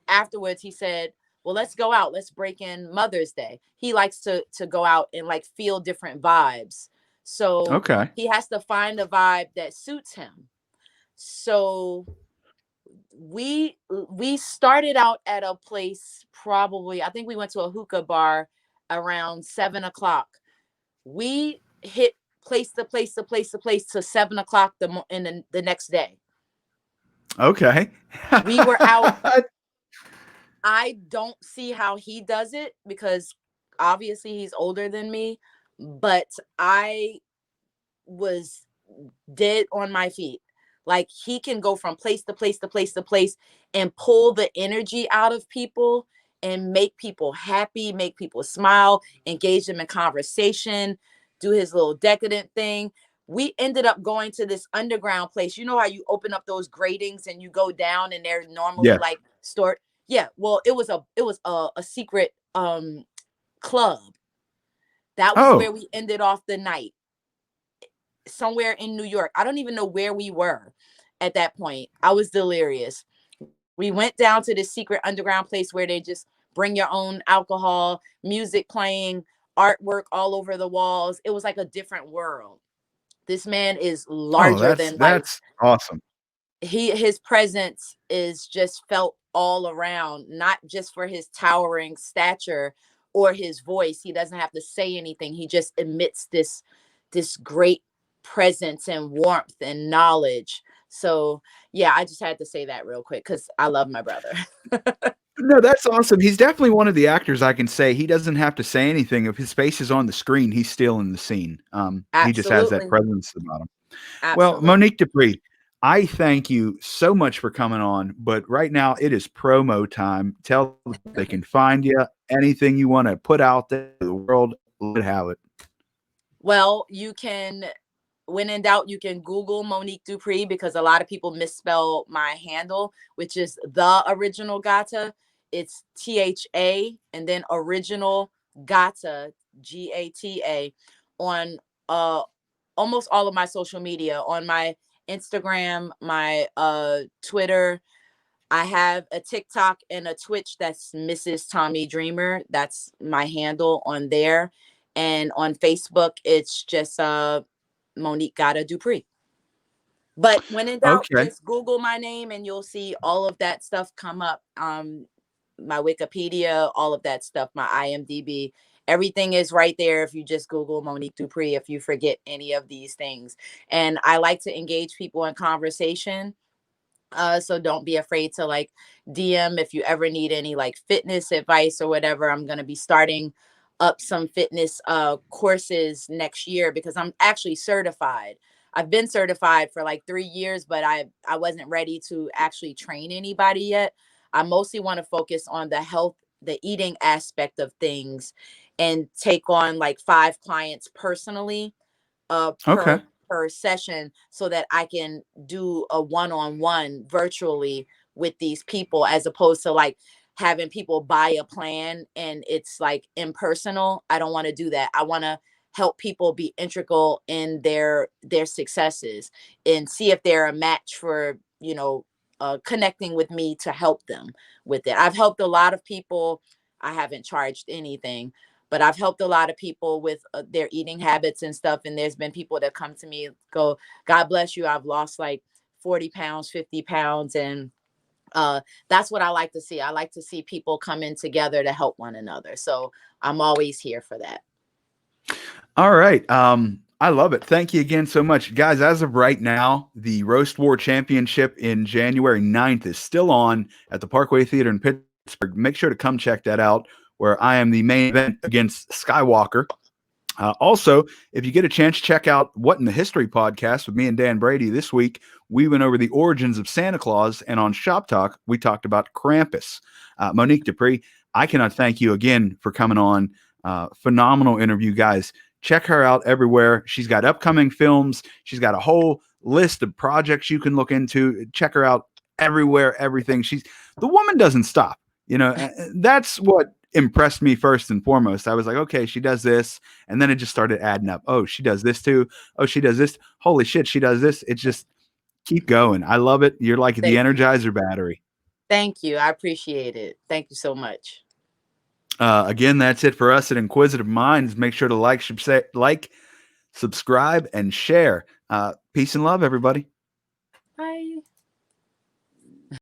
afterwards he said, well, let's go out. Let's break in Mother's Day. He likes to go out and like feel different vibes. So Okay. he has to find a vibe that suits him. So we started out at a place, probably I think we went to a hookah bar around 7 o'clock. We hit place to 7 o'clock the next day. Okay. We were out. I don't see how he does it because obviously he's older than me, but I was dead on my feet. Like he can go from place to place to place to place and pull the energy out of people and make people happy, make people smile, engage them in conversation, do his little decadent thing. We ended up going to this underground place. You know how you open up those gratings and you go down and they're normally Yeah. like stored. Yeah, well, it was a secret club. That was where Oh. we ended off the night, somewhere in New York. I don't even know where we were at that point. I was delirious. We went down to this secret underground place where they just bring your own alcohol, music playing, artwork all over the walls. It was like a different world. This man is Oh, larger that's than life. that's awesome. His presence is just felt all around, not just for his towering stature or his voice. He doesn't have to say anything. He just emits this great presence and warmth and knowledge. So yeah, I just had to say that real quick because I love my brother. No, that's awesome. He's definitely one of the actors I can say he doesn't have to say anything. If his face is on the screen, he's still in the scene. He just has that Absolutely. presence about him. Well, Absolutely. Monique Dupree, I thank you so much for coming on, but right now it is promo time. Tell them they can find you, anything you want to put out there to the world, let it have it. Well, when in doubt, you can Google Monique Dupree because a lot of people misspell my handle, which is the original Gata. It's THA and then original Gata, GATA, on almost all of my social media, on my Instagram, my Twitter, I have a TikTok and a Twitch that's Mrs. Tommy Dreamer. That's my handle on there. And on Facebook, it's just Monique Gata Dupree. But when in doubt, Okay. just Google my name and you'll see all of that stuff come up. My Wikipedia, all of that stuff, my IMDb, everything is right there if you just Google Monique Dupree, if you forget any of these things. And I like to engage people in conversation. So don't be afraid to like DM if you ever need any like fitness advice or whatever. I'm going to be starting up some fitness courses next year because I'm actually certified. I've been certified for like 3 years, but I wasn't ready to actually train anybody yet. I mostly want to focus on the health, the eating aspect of things, and take on like 5 clients personally Okay. per session so that I can do a one-on-one virtually with these people, as opposed to like having people buy a plan and it's like impersonal. I don't want to do that. I want to help people be integral in their successes and see if they're a match for, connecting with me to help them with it. I've helped a lot of people. I haven't charged anything, but I've helped a lot of people with their eating habits and stuff. And there's been people that come to me, go, God bless you, I've lost like 40 pounds, 50 pounds. And that's what I like to see. I like to see people come in together to help one another. So I'm always here for that. All right. I love it. Thank you again so much. Guys, as of right now, the Roast War Championship in January 9th is still on at the Parkway Theater in Pittsburgh. Make sure to come check that out, where I am the main event against Skywalker. Also, if you get a chance, check out What in the History podcast with me and Dan Brady. This week, we went over the origins of Santa Claus, and on Shop Talk, we talked about Krampus. Monique Dupree, I cannot thank you again for coming on. Phenomenal interview, guys. Check her out everywhere. She's got upcoming films. She's got a whole list of projects you can look into. Check her out everywhere, everything. The woman doesn't stop. That's what impressed me first and foremost. I was like, okay, she does this. And then it just started adding up. Oh, she does this too. Oh, she does this. Holy shit, she does this. It's just keep going. I love it. You're like the Energizer battery. Thank you. I appreciate it. Thank you so much. Again, that's it for us at Inquisitive Minds. Make sure to like, subscribe, and share. Peace and love, everybody. Bye.